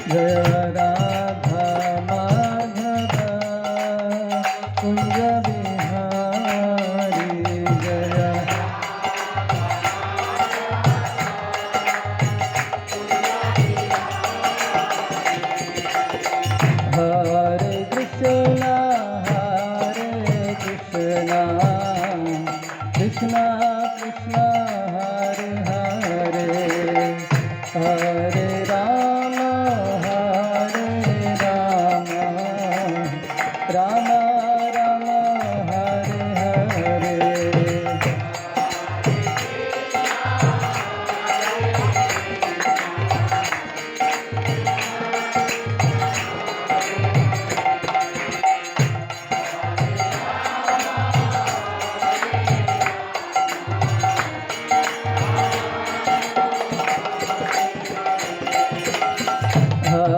जय राधा माधव कुंज बिहारी जय हरे कृष्णा कृष्णा कृष्णा हरे हरे हरे राम राम राम हरे हरे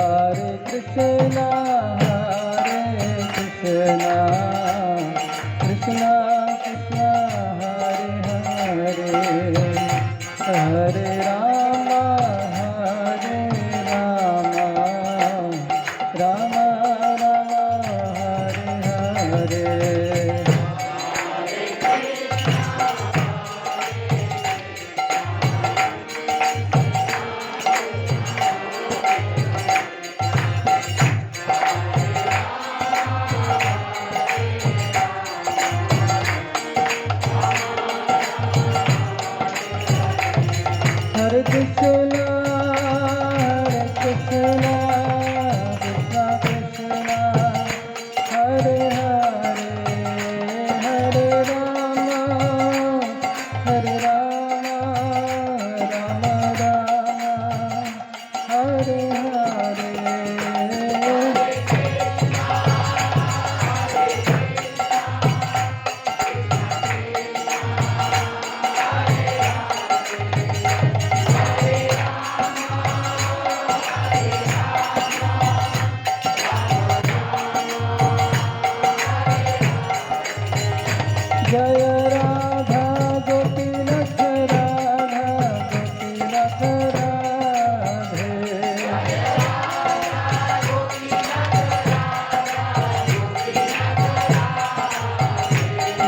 हरे कृष्णा कृष्णा कृष्णा हरे हरे हरे राम राम राम हरे हरे हरे कृष्णा कृष्णा कृष्णा हरे हरे हरे राम राम हरे हरे जय राधा गोपीनाथ राधा गोपीनाथ राधे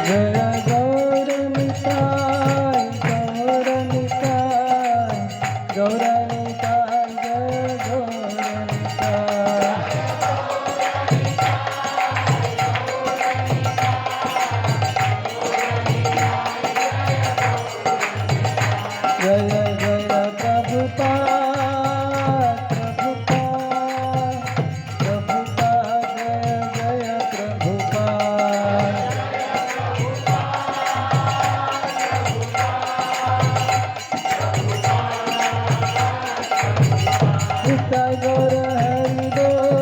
जय गौर निताय गौर निताय गौर निताय जय गौर निताय जय जय प्रभुपाद प्रभुपाद जय जय प्रभुपाद निताय गौर हरि बोल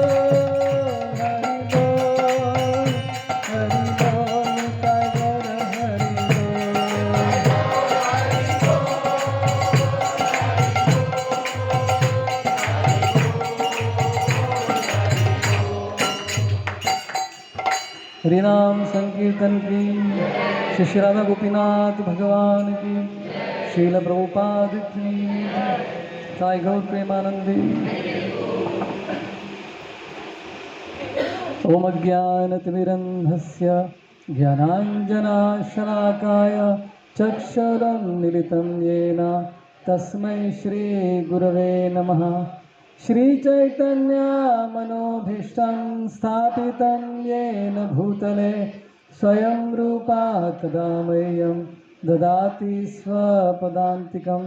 निताय गौर हरि हरिनाम संकीर्तन की श्री श्री राधा गोपीनाथ भगवान की श्रील प्रभुपाद की साई गौर प्रेमानंदी ओम अज्ञानतिमिरन्धस्य ज्ञानाञ्जनाशलाकाय चक्षुरुन्मीलितं येन तस्मै श्रीगुरवे नमः श्रीचैतन्यमनोभीष्टं स्थापितं येन भूतले स्वयं रूपा कदा मह्यं ददाति स्वपदान्तिकं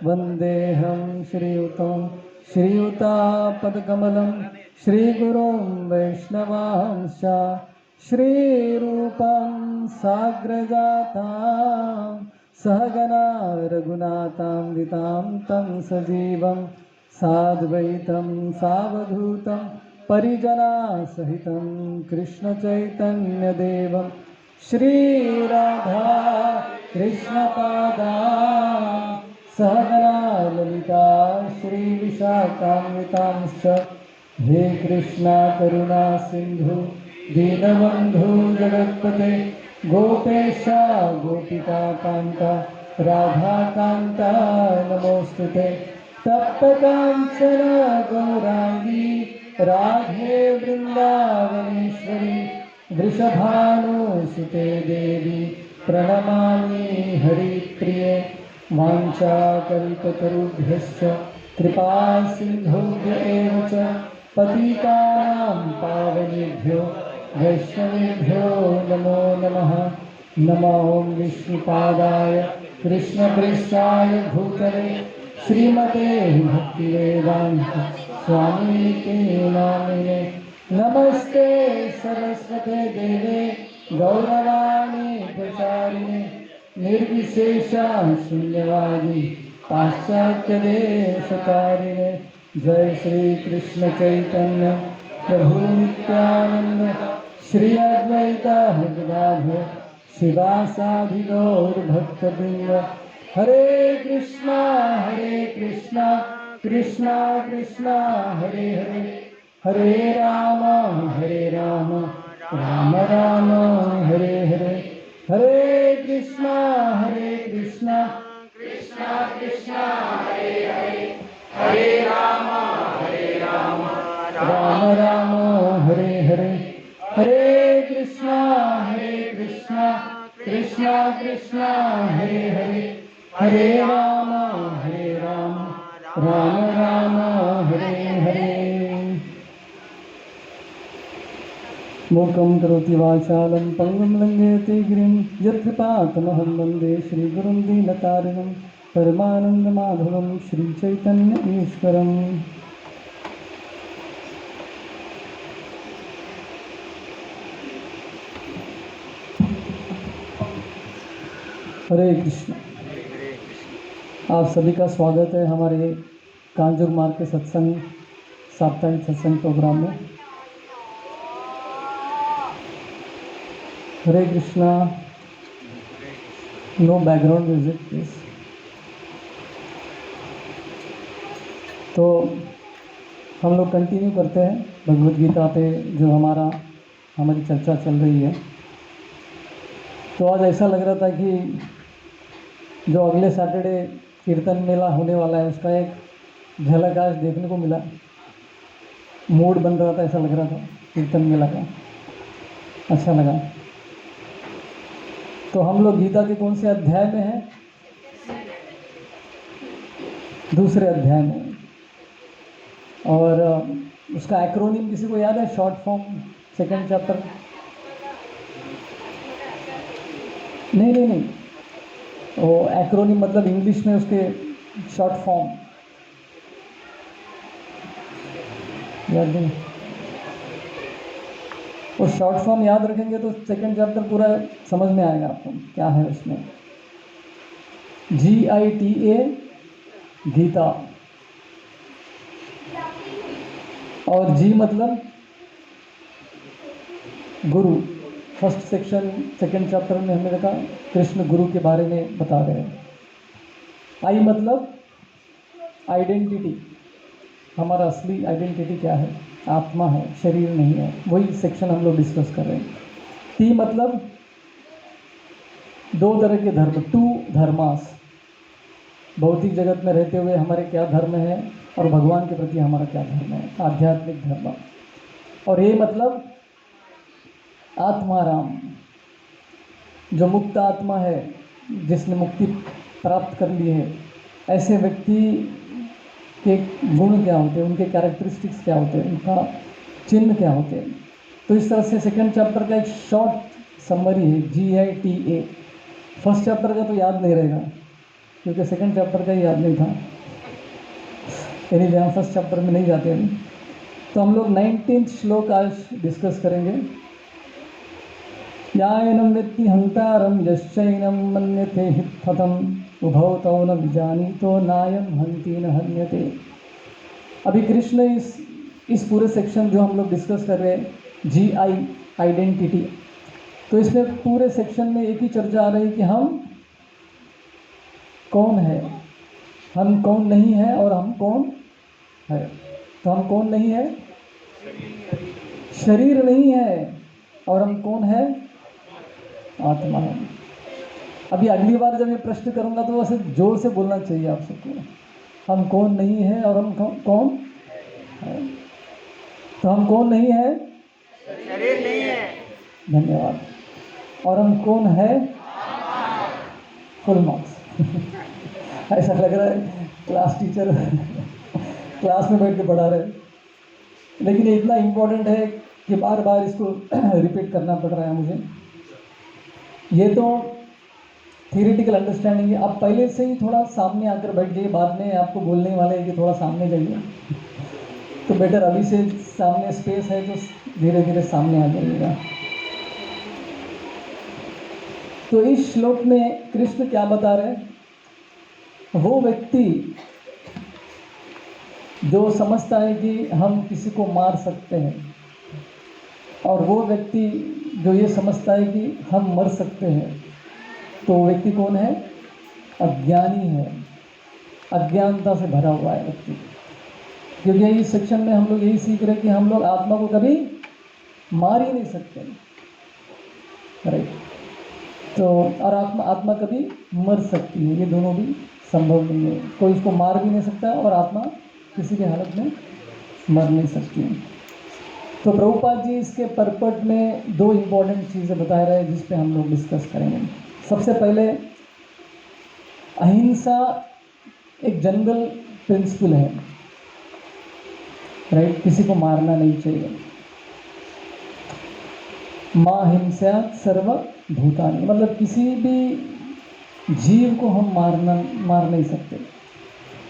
वन्देऽहं श्रीयुतापदकमलं श्रीगुरुं वैष्णवांश्च श्रीरूपं साग्रजातां सहगना रघुनाथान्वितां तं सजीवं साद्वैतं सावधूतं परिजनासहितं कृष्णचैतन्यदेवं श्रीराधा कृष्णपादा सहगना ललिता श्रीविशाखान्वितांश्च हे कृष्णा करुणा सिन्धु दीनबन्धु जगत्पते गोपेश गोपिका कान्ता राधाकान्ता नमोऽस्तुते तप्तकाञ्चन गौराङ्गी राधे वृन्दावनेश्वरी वृषभानुसुते देवी प्रणमामि हरिप्रिये वाञ्छाकल्पतरुभ्यश्च कृपा सिन्धुभ्य एव च पतितानां पावनेभ्यो वैष्णवेभ्यो नमो नमः। नमो विष्णुपादाय कृष्णप्रेष्ठाय भूतले श्रीमते भक्तिवेदान्त स्वामिनिते नामिने। नमस्ते सरस्वते देवे गौरवाणी प्रचारिणे निर्विशेषा शून्यवादी पाश्चात्यदेशकारिणे। जय श्री कृष्ण चैतन्य प्रभु नित्यानंद श्री अद्वैत गदाधर शिवासादि गौर भक्तवृंद। हरे कृष्णा कृष्णा कृष्णा हरे हरे, हरे राम राम राम हरे हरे। हरे कृष्णा कृष्णा कृष्णा हरे हरे, हरे राम राम राम हरे हरे। हरे कृष्णा कृष्णा कृष्णा हरे हरे, हरे राम राम राम हरे हरे। मूकं करोति वाचालं पङ्गुं लङ्घयते गिरिं यत्कृपातमहं वन्दे श्रीगुरुं दीनतारिणं परमानन्दमाधवं श्रीचैतन्य ईश्वरम्। हरे कृष्ण। आप सभी का स्वागत है हमारे कांजूर मार्ग के सत्संग साप्ताहिक सत्संग प्रोग्राम में। Hare Krishna. No background music please. तो हम लोग कंटिन्यू करते हैं भगवद गीता पे जो हमारी चर्चा चल रही है। तो आज ऐसा लग रहा था कि जो अगले सैटरडे कीर्तन मेला होने वाला है उसका एक झलक आज देखने को मिला। मूड बन रहा था, ऐसा लग रहा था कीर्तन मेला का, अच्छा लगा। तो हम लोग गीता के कौन से अध्याय में हैं? दूसरे अध्याय में। और उसका एक्रोनिम किसी को याद है? Short form second chapter. नहीं, वो एक्रोनिम मतलब इंग्लिश में उसके शॉर्ट फॉर्म याद नहीं। वो शॉर्ट फॉर्म याद रखेंगे तो सेकंड चैप्टर पूरा समझ में आएगा आपको क्या है उसमें। GITA गीता, और G मतलब गुरु। फर्स्ट सेक्शन सेकंड चैप्टर में हमने देखा कृष्ण गुरु के बारे में बता रहे हैं। I मतलब आइडेंटिटी, हमारा असली आइडेंटिटी क्या है? आत्मा है, शरीर नहीं है। वही सेक्शन हम लोग डिस्कस कर रहे हैं। T मतलब दो तरह के धर्म, 2 धर्मास। भौतिक जगत में रहते हुए हमारे क्या धर्म है और भगवान के प्रति हमारा क्या धर्म है, आध्यात्मिक धर्म। और ये मतलब आत्माराम, जो मुक्त आत्मा है, जिसने मुक्ति प्राप्त कर ली है, ऐसे व्यक्ति के गुण क्या होते हैं, उनके कैरेक्टरिस्टिक्स क्या होते हैं, उनका चिन्ह क्या होते हैं। तो इस तरह से सेकंड चैप्टर का एक शॉर्ट समरी है GITA। फर्स्ट चैप्टर का तो याद नहीं रहेगा क्योंकि सेकंड चैप्टर का ही याद नहीं था। यानी हम फर्स्ट चैप्टर में नहीं जाते हैं। तो हम लोग 19th श्लोक आज डिस्कस करेंगे। यायनं वेत्ति हन्तारं यश्चैनं मन्यते हितपथम् उभौ तौ न विजानीतो नायं हन्ति न हन्यते। अभी कृष्ण इस पूरे सेक्शन जो हम लोग डिस्कस कर रहे हैं GI आइडेंटिटी, तो इसमें पूरे सेक्शन में एक ही चर्चा आ रही है कि हम कौन है, हम कौन नहीं है और हम कौन है। तो हम कौन नहीं है? शरीर नहीं है। और हम कौन है? आत्मा है। अभी अगली बार जब ये प्रश्न करूंगा तो वैसे जोर से बोलना चाहिए आप सबको। हम कौन नहीं है और हम कौन है। तो हम कौन नहीं है, शरीर नहीं है। धन्यवाद। और हम कौन है, फुल मार्क्स। ऐसा लग रहा है क्लास टीचर क्लास में बैठ के पढ़ा रहे, लेकिन ये इतना इम्पोर्टेंट है कि बार बार इसको रिपीट करना पड़ रहा है मुझे। ये तो थियरिटिकल अंडरस्टैंडिंग है। आप पहले से ही थोड़ा सामने आकर बैठ जाइए, बाद में आपको बोलने वाले हैं कि थोड़ा सामने जाइए, तो बेटर अभी से सामने स्पेस है तो धीरे धीरे सामने आ जाइएगा। तो इस श्लोक में कृष्ण क्या बता रहे हैं, वो व्यक्ति जो समझता है कि हम किसी को मार सकते हैं, और वो व्यक्ति जो ये समझता है कि हम मर सकते हैं, तो वो व्यक्ति कौन है, अज्ञानी है, अज्ञानता से भरा हुआ है व्यक्ति। क्योंकि इस सेक्शन में हम लोग यही सीख रहे हैं कि हम लोग आत्मा को कभी मार ही नहीं सकते, राइट। तो और आत्मा कभी मर सकती है, ये दोनों भी संभव नहीं है। कोई इसको मार भी नहीं सकता और आत्मा किसी भी हालत में मर नहीं सकती है। तो प्रभुपाद जी इसके परपट में दो इम्पॉर्टेंट चीज़ें बता रहे हैं जिस पे हम लोग डिस्कस करेंगे। सबसे पहले, अहिंसा एक जनरल प्रिंसिपल है, राइट। किसी को मारना नहीं चाहिए। मां हिंसा सर्वभूतानि, मतलब किसी भी जीव को हम मार नहीं सकते।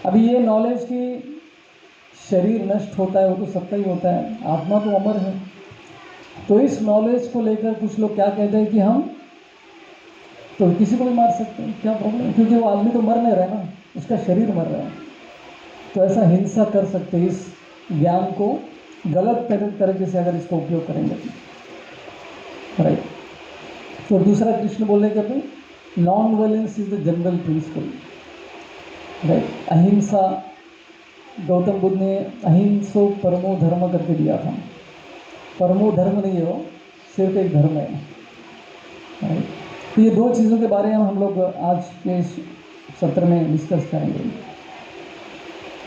अभी ये नॉलेज कि शरीर नष्ट होता है वो तो सबका ही होता है, आत्मा तो अमर है। तो इस नॉलेज को लेकर कुछ लोग क्या कहते हैं कि हम तो किसी को भी मार सकते हैं, क्या प्रॉब्लम है, क्योंकि वो आदमी तो मर नहीं रहा है ना, उसका शरीर मर रहा है। तो ऐसा हिंसा कर सकते हैं, इस ज्ञान को गलत तरीके से अगर इसको उपयोग करेंगे, राइट। तो दूसरा कृष्ण बोलने के अपने non violence is the general principle, right. अहिंसा, गौतम बुद्ध ने अहिंसो परमो धर्म करके दिया था। परमो धर्म नहीं है वो, सिर्फ एक धर्म है, राइट। तो ये दो चीज़ों के बारे में हम लोग आज के इस सत्र में डिस्कस करेंगे।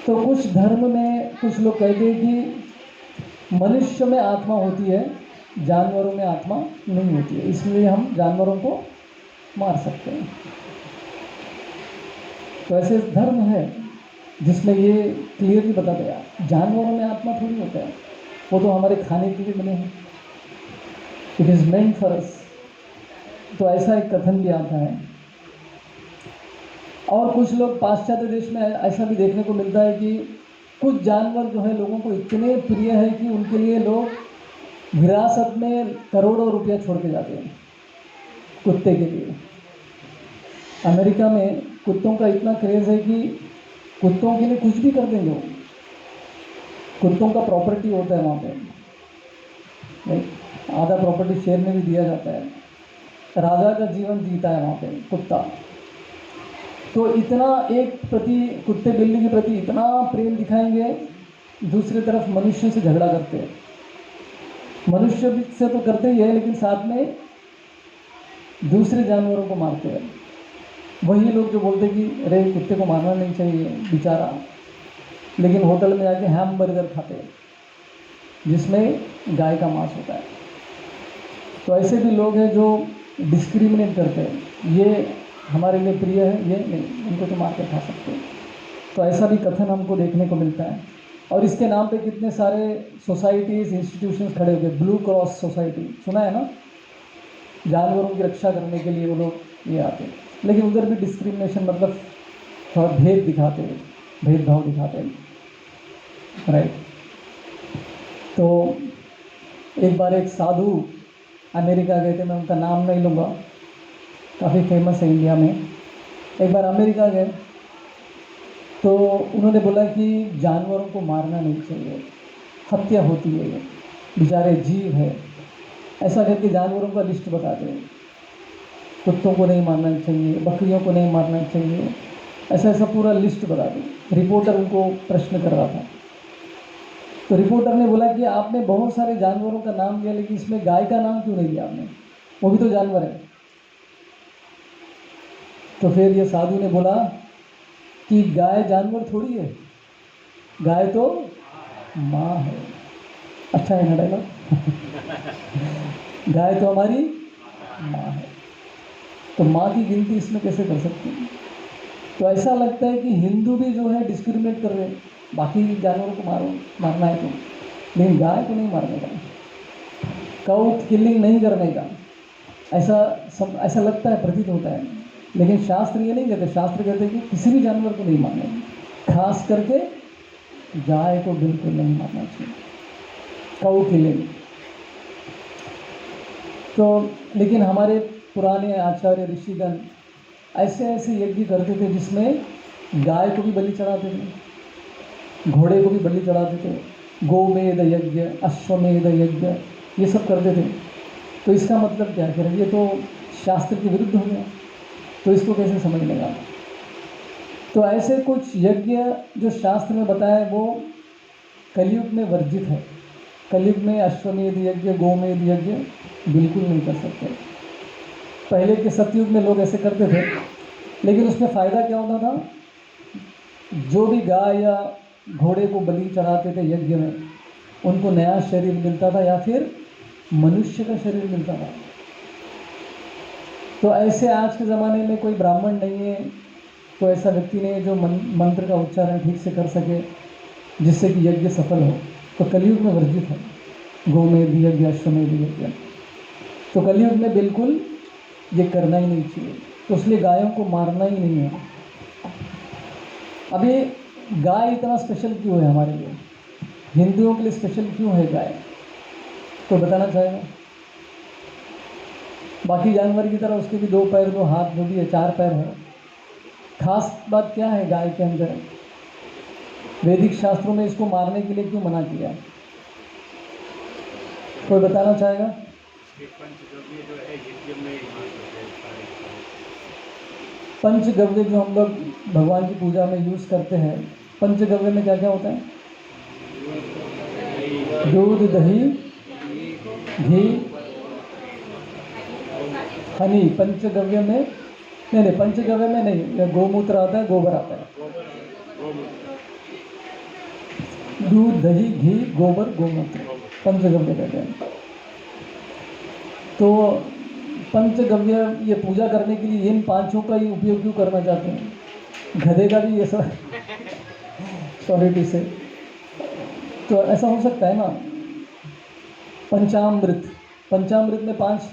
तो कुछ धर्म में कुछ लोग कहते हैं कि मनुष्य में आत्मा होती है, जानवरों में आत्मा नहीं होती है, इसलिए हम जानवरों को मार सकते हैं। तो ऐसे धर्म है जिसमें ये क्लियरली बता गया, जानवरों में आत्मा थोड़ी होता है, वो तो हमारे खाने के लिए बने हैं, it is meant for us. तो ऐसा एक कथन भी आता है। और कुछ लोग पाश्चात्य देश में ऐसा भी देखने को मिलता है कि कुछ जानवर जो है लोगों को इतने प्रिय है कि उनके लिए लोग विरासत में करोड़ों रुपया छोड़ के जाते हैं कुत्ते के लिए। अमेरिका में कुत्तों का इतना क्रेज़ है कि कुत्तों के लिए कुछ भी कर देंगे वो। कुत्तों का प्रॉपर्टी होता है वहाँ पे, राइट। आधा प्रॉपर्टी शेयर में भी दिया जाता है। राजा का जीवन जीता है वहाँ पे कुत्ता। तो इतना एक प्रति कुत्ते बिल्ली के प्रति इतना प्रेम दिखाएंगे, दूसरी तरफ मनुष्य से झगड़ा करते हैं। मनुष्य से तो करते ही है, लेकिन साथ में दूसरे जानवरों को मारते हैं। वही लोग जो बोलते हैं कि अरे कुत्ते को मारना नहीं चाहिए बेचारा, लेकिन होटल में जाके हैमबर्गर खाते हैं जिसमें गाय का मांस होता है। तो ऐसे भी लोग हैं जो डिस्क्रिमिनेट करते हैं, ये हमारे लिए प्रिय है, ये नहीं, इनको तो मार कर खा सकते हैं। तो ऐसा भी कथन हमको देखने को मिलता है। और इसके नाम पे कितने सारे सोसाइटीज़, इंस्टीट्यूशंस खड़े हुए। ब्लू क्रॉस सोसाइटी सुना है ना, जानवरों की रक्षा करने के लिए वो लोग ये आते हैं, लेकिन उधर भी डिस्क्रिमिनेशन, मतलब थोड़ा भेदभाव दिखाते हैं, राइट। तो एक बार एक साधु अमेरिका गए थे, मैं उनका नाम नहीं लूँगा, काफ़ी फेमस है इंडिया में। एक बार अमेरिका गए तो उन्होंने बोला कि जानवरों को मारना नहीं चाहिए, हत्या होती है, ये बेचारे जीव है। ऐसा करके जानवरों का लिस्ट बता दें, कुत्तों को नहीं मारना चाहिए, बकरियों को नहीं मारना चाहिए, ऐसा पूरा लिस्ट बता दें। रिपोर्टर उनको प्रश्न कर रहा था, तो रिपोर्टर ने बोला कि आपने बहुत सारे जानवरों का नाम लिया, लेकिन इसमें गाय का नाम क्यों नहीं लिया आपने, वो भी तो जानवर है। तो फिर ये साधु ने बोला कि गाय जानवर थोड़ी है, गाय तो माँ है। अच्छा है ना डायलॉग? गाय तो हमारी माँ है, तो माँ की गिनती इसमें कैसे कर सकते हैं? तो ऐसा लगता है कि हिंदू भी जो है डिस्क्रिमिनेट कर रहे हैं, बाकी जानवरों को मारो, मारना है तो, लेकिन गाय को नहीं मारने का, काउ किलिंग नहीं करने का, ऐसा लगता है, प्रतीत होता है। लेकिन शास्त्र ये नहीं कहते, शास्त्र कहते हैं कि किसी भी जानवर को नहीं मारना है, खास करके गाय को बिल्कुल नहीं मारना चाहिए, काउ किलिंग। तो लेकिन हमारे पुराने आचार्य ऋषिगण ऐसे ऐसे यज्ञ करते थे जिसमें गाय को भी बलि चढ़ाते थे, घोड़े को भी बलि चढ़ाते थे, गोमेध यज्ञ, अश्वमेध यज्ञ, ये सब करते थे। तो इसका मतलब क्या करें? ये तो शास्त्र के विरुद्ध हो गया, तो इसको कैसे समझ लेगा? तो ऐसे कुछ यज्ञ जो शास्त्र में बताया है वो कलयुग में वर्जित है। कलयुग में अश्वमेध यज्ञ, गोमेध यज्ञ बिल्कुल नहीं कर सकते। पहले के सतयुग में लोग ऐसे करते थे, लेकिन उसमें फ़ायदा क्या होता था? जो भी गाय या घोड़े को बलि चढ़ाते थे यज्ञ में, उनको नया शरीर मिलता था या फिर मनुष्य का शरीर मिलता था। तो ऐसे आज के ज़माने में कोई ब्राह्मण नहीं है, तो ऐसा व्यक्ति नहीं है जो मंत्र का उच्चारण ठीक से कर सके जिससे कि यज्ञ सफल हो, तो कलयुग में वर्जित है गोमेध यज्ञ, अश्वमेध यज्ञ। तो कलयुग में बिल्कुल ये करना ही नहीं चाहिए, तो इसलिए गायों को मारना ही नहीं है। अभी गाय इतना स्पेशल क्यों है हमारे लिए, हिंदुओं के लिए स्पेशल क्यों है गाय? तो बताना चाहेगा? बाकी जानवर की तरह उसके भी 2 पैर, 2 हाथ, जो भी है 4 पैर है। खास बात क्या है गाय के अंदर? वैदिक शास्त्रों में इसको मारने के लिए क्यों मना किया? कोई बताना चाहेगा? पंचगव्य जो हम लोग भगवान की पूजा में यूज़ करते हैं, पंचगव्य में क्या क्या होता है? दूध, दही, घी, हनी। पंचगव्य में नहीं, पंचगव्य में नहीं, गोमूत्र आता है, गोबर आता है। दूध, दही, घी, गोबर, गोमूत्र पंचगव्य कहते हैं। तो पंचगव्य ये पूजा करने के लिए इन 5 का ही उपयोग क्यों करना चाहते हैं? गधे का भी ये सब सॉलिटी से तो ऐसा हो सकता है ना? पंचामृत, पंचामृत में 5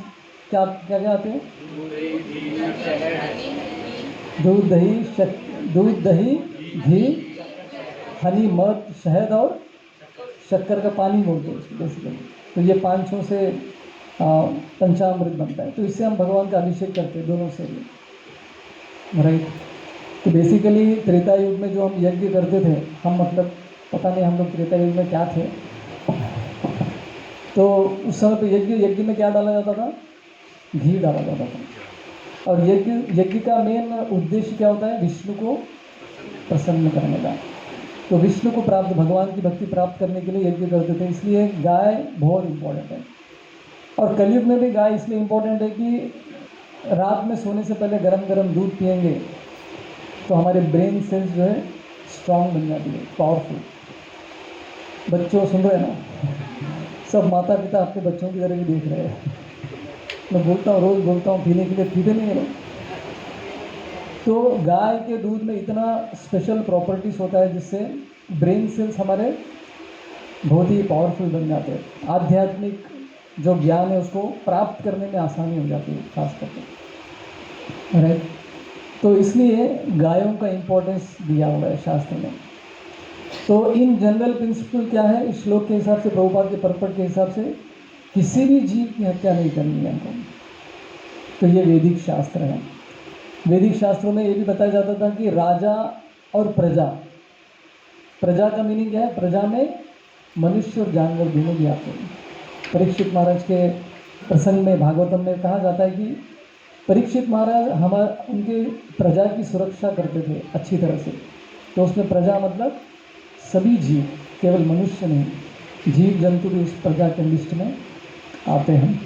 क्या क्या क्या आते हैं? दूध, दही, घी, हनी, मध, शहद और शक्कर का पानी बोलते हैं इसको बेसिकली। तो ये 5 से पंचामृत बनता है, तो इससे हम भगवान का अभिषेक करते हैं, दोनों से भी, राइट। तो बेसिकली त्रेता युग में जो हम यज्ञ करते थे, हम मतलब पता नहीं हम लोग त्रेता युग में क्या थे, तो उस समय पे यज्ञ में क्या डाला जाता था? घी डाला जाता था। और यज्ञ का मेन उद्देश्य क्या होता है? विष्णु को प्रसन्न करने का। तो विष्णु को प्राप्त, भगवान की भक्ति प्राप्त करने के लिए यज्ञ करते थे, इसलिए गाय बहुत इम्पोर्टेंट है। और कलयुग में भी गाय इसलिए इम्पोर्टेंट है कि रात में सोने से पहले गरम गरम दूध पिएंगे तो हमारे ब्रेन सेल्स जो है स्ट्रांग बन जाती है, पावरफुल। बच्चों सुन रहे हैं ना? सब माता पिता आपके बच्चों की तरह भी देख रहे हैं। मैं बोलता हूँ, रोज़ बोलता हूँ, पीने के लिए पीते नहीं है। तो गाय के दूध में इतना स्पेशल प्रॉपर्टीज़ होता है जिससे ब्रेन सेल्स हमारे बहुत ही पावरफुल बन जाते हैं। आध्यात्मिक जो ज्ञान है उसको प्राप्त करने में आसानी हो जाती है, खास करके, राइट। तो इसलिए गायों का इम्पोर्टेंस दिया हुआ है शास्त्र में। तो इन जनरल प्रिंसिपल क्या है इस श्लोक के हिसाब से, प्रभुपाद के पर्पट के हिसाब से, किसी भी जीव की हत्या नहीं करनी है हमको। तो ये वैदिक शास्त्र है। वैदिक शास्त्रों में ये भी बताया जाता था कि राजा और प्रजा, प्रजा का मीनिंग क्या है? प्रजा में मनुष्य और जानवर दोनों भी आते हैं। परीक्षित महाराज के प्रसंग में भागवतम में कहा जाता है कि परीक्षित महाराज उनके प्रजा की सुरक्षा करते थे अच्छी तरह से। तो उसमें प्रजा मतलब सभी जीव, केवल मनुष्य नहीं, जीव जंतु भी उस प्रजा के लिस्ट में आते हैं।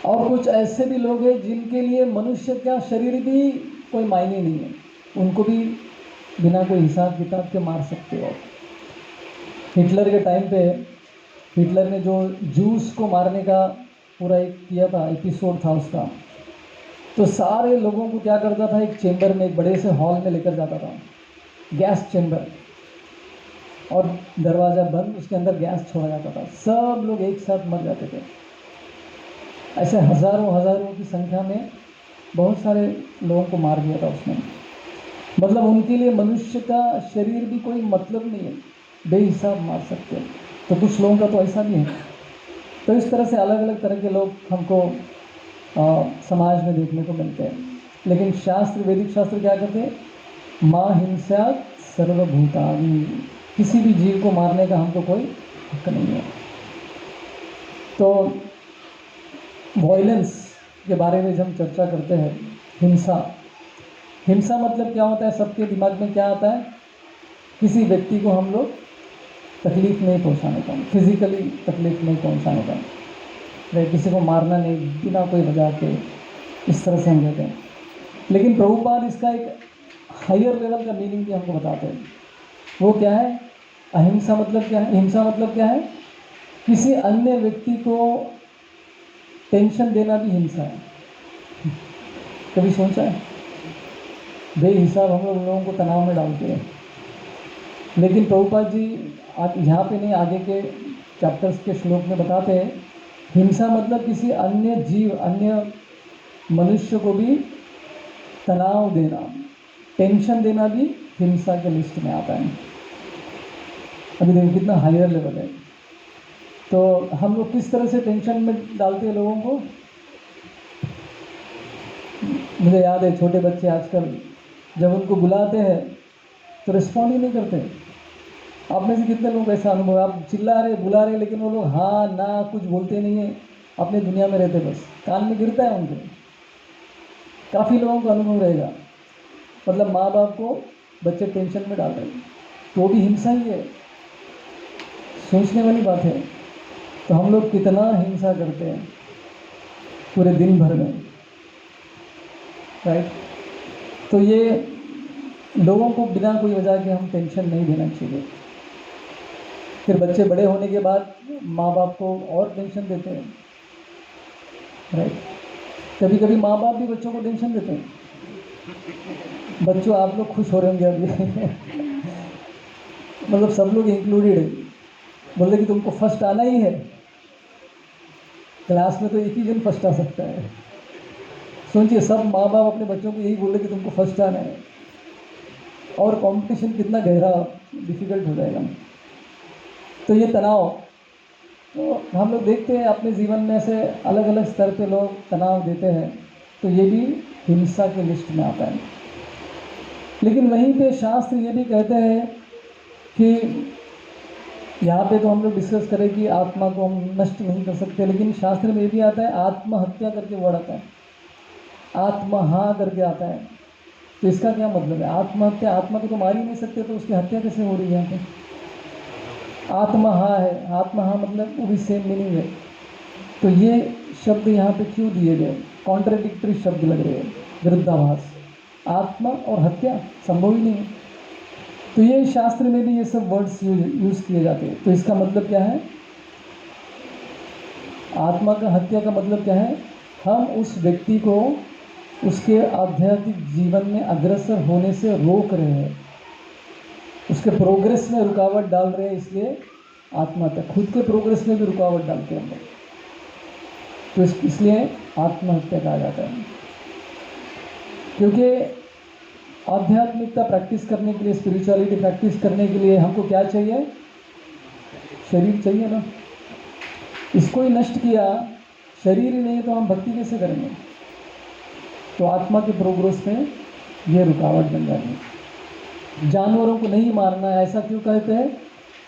और कुछ ऐसे भी लोग हैं जिनके लिए मनुष्य का शरीर भी कोई मायने नहीं है, उनको भी बिना कोई हिसाब किताब के मार सकते हो। हिटलर के टाइम पे हिटलर ने जो जूस को मारने का पूरा एक किया था, एपिसोड था उसका, तो सारे लोगों को क्या करता था, एक चेंबर में, एक बड़े से हॉल में लेकर जाता था, गैस चेंबर, और दरवाज़ा बंद, उसके अंदर गैस छोड़ा जाता था, सब लोग एक साथ मर जाते थे। ऐसे हज़ारों हज़ारों की संख्या में बहुत सारे लोगों को मार दिया था उसने। मतलब उनके लिए मनुष्य का शरीर भी कोई मतलब नहीं है, बेहिसाब मार सकते हैं। तो कुछ लोगों का तो ऐसा भी है। तो इस तरह से अलग अलग तरह के लोग हमको समाज में देखने को मिलते हैं। लेकिन शास्त्र, वैदिक शास्त्र क्या कहते हैं, मां हिंसा सर्वभूतानि, किसी भी जीव को मारने का हमको कोई हक नहीं है। तो वायलेंस के बारे में जब हम चर्चा करते हैं, हिंसा, हिंसा मतलब क्या होता है, सबके दिमाग में क्या आता है, किसी व्यक्ति को हम लोग तकलीफ नहीं पहुंचाने का, फिजिकली तकलीफ नहीं पहुंचाने का, किसी को मारना नहीं बिना कोई वजह के, इस तरह से हम कहते हैं। लेकिन प्रभुपाद इसका एक हायर लेवल का मीनिंग भी हमको बताते हैं। वो क्या है, अहिंसा मतलब क्या है, हिंसा मतलब क्या है, किसी अन्य व्यक्ति को टेंशन देना भी हिंसा है। कभी सोचा है, बेहिसाब हम लोगों को तनाव में डालते हैं। लेकिन प्रभुपाद जी यहाँ पे नहीं, आगे के चैप्टर्स के श्लोक में बताते हैं, हिंसा मतलब किसी अन्य जीव, अन्य मनुष्य को भी तनाव देना, टेंशन देना भी हिंसा के लिस्ट में आता है। अभी देखो कितना हायर लेवल है। तो हम लोग किस तरह से टेंशन में डालते हैं लोगों को। मुझे याद है, छोटे बच्चे आजकल जब उनको बुलाते हैं तो रिस्पॉन्ड ही नहीं करते। आप में से कितने लोग ऐसा अनुभव है, आप चिल्ला रहे, बुला रहे, लेकिन वो लोग हाँ ना कुछ बोलते नहीं है, अपने दुनिया में रहते, बस कान में गिरता है उनके। काफ़ी लोगों का अनुभव रहेगा। मतलब माँ बाप को बच्चे टेंशन में डाल रहे हैं, तो भी हिंसा ही है। सोचने वाली बात है। तो हम लोग कितना हिंसा करते हैं पूरे दिन भर में, राइट। तो ये लोगों को बिना कोई वजह के हम टेंशन नहीं देना चाहिए। फिर बच्चे बड़े होने के बाद माँ बाप को और टेंशन देते हैं, राइट। कभी कभी माँ बाप भी बच्चों को टेंशन देते हैं। बच्चों आप लोग खुश हो रहे होंगे अभी मतलब सब लोग इंक्लूडेड है। बोलते कि तुमको फर्स्ट आना ही है, क्लास में तो एक ही जन फर्स्ट आ सकता है। सोचिए, सब माँ बाप अपने बच्चों को यही बोले कि तुमको फर्स्ट आना है, और कंपटीशन कितना गहरा, डिफिकल्ट हो जाएगा। तो ये तनाव, तो हम लोग देखते हैं अपने जीवन में से अलग अलग स्तर पे लोग तनाव देते हैं, तो ये भी हिंसा के लिस्ट में आता है। लेकिन वहीं पे शास्त्र ये भी कहते हैं कि यहाँ पे तो हम लोग डिस्कस करें कि आत्मा को हम नष्ट नहीं कर सकते, लेकिन शास्त्र में ये भी आता है, आत्महत्या करके वर्ड आता है, आत्महा करके आता है। तो इसका क्या मतलब है, आत्महत्या, आत्मा को तो मार ही नहीं सकते, तो उसकी हत्या कैसे हो रही है यहाँ पे। आत्महा है, आत्महा मतलब वो भी सेम मीनिंग है। तो ये शब्द यहाँ पे क्यों दिए गए, कॉन्ट्राडिक्टरी शब्द लग रहे हैं, विरुद्धाभास। आत्मा और हत्या संभव ही नहीं है। तो ये शास्त्र में भी ये सब वर्ड्स यूज किए जाते हैं। तो इसका मतलब क्या है, आत्मा का हत्या का मतलब क्या है, हम उस व्यक्ति को उसके आध्यात्मिक जीवन में अग्रसर होने से रोक रहे हैं, उसके प्रोग्रेस में रुकावट डाल रहे हैं, इसलिए आत्महत्या, खुद के प्रोग्रेस में भी रुकावट डालते हैं हम लोग, तो इसलिए आत्महत्या कहा जाता है। क्योंकि आध्यात्मिकता प्रैक्टिस करने के लिए, स्पिरिचुअलिटी प्रैक्टिस करने के लिए हमको क्या चाहिए, शरीर चाहिए ना। इसको ही नष्ट किया, शरीर ही नहीं तो हम भक्ति कैसे करेंगे। तो आत्मा के प्रोग्रेस में ये रुकावट बन जाती है। जानवरों को नहीं मारना है, ऐसा क्यों कहते हैं,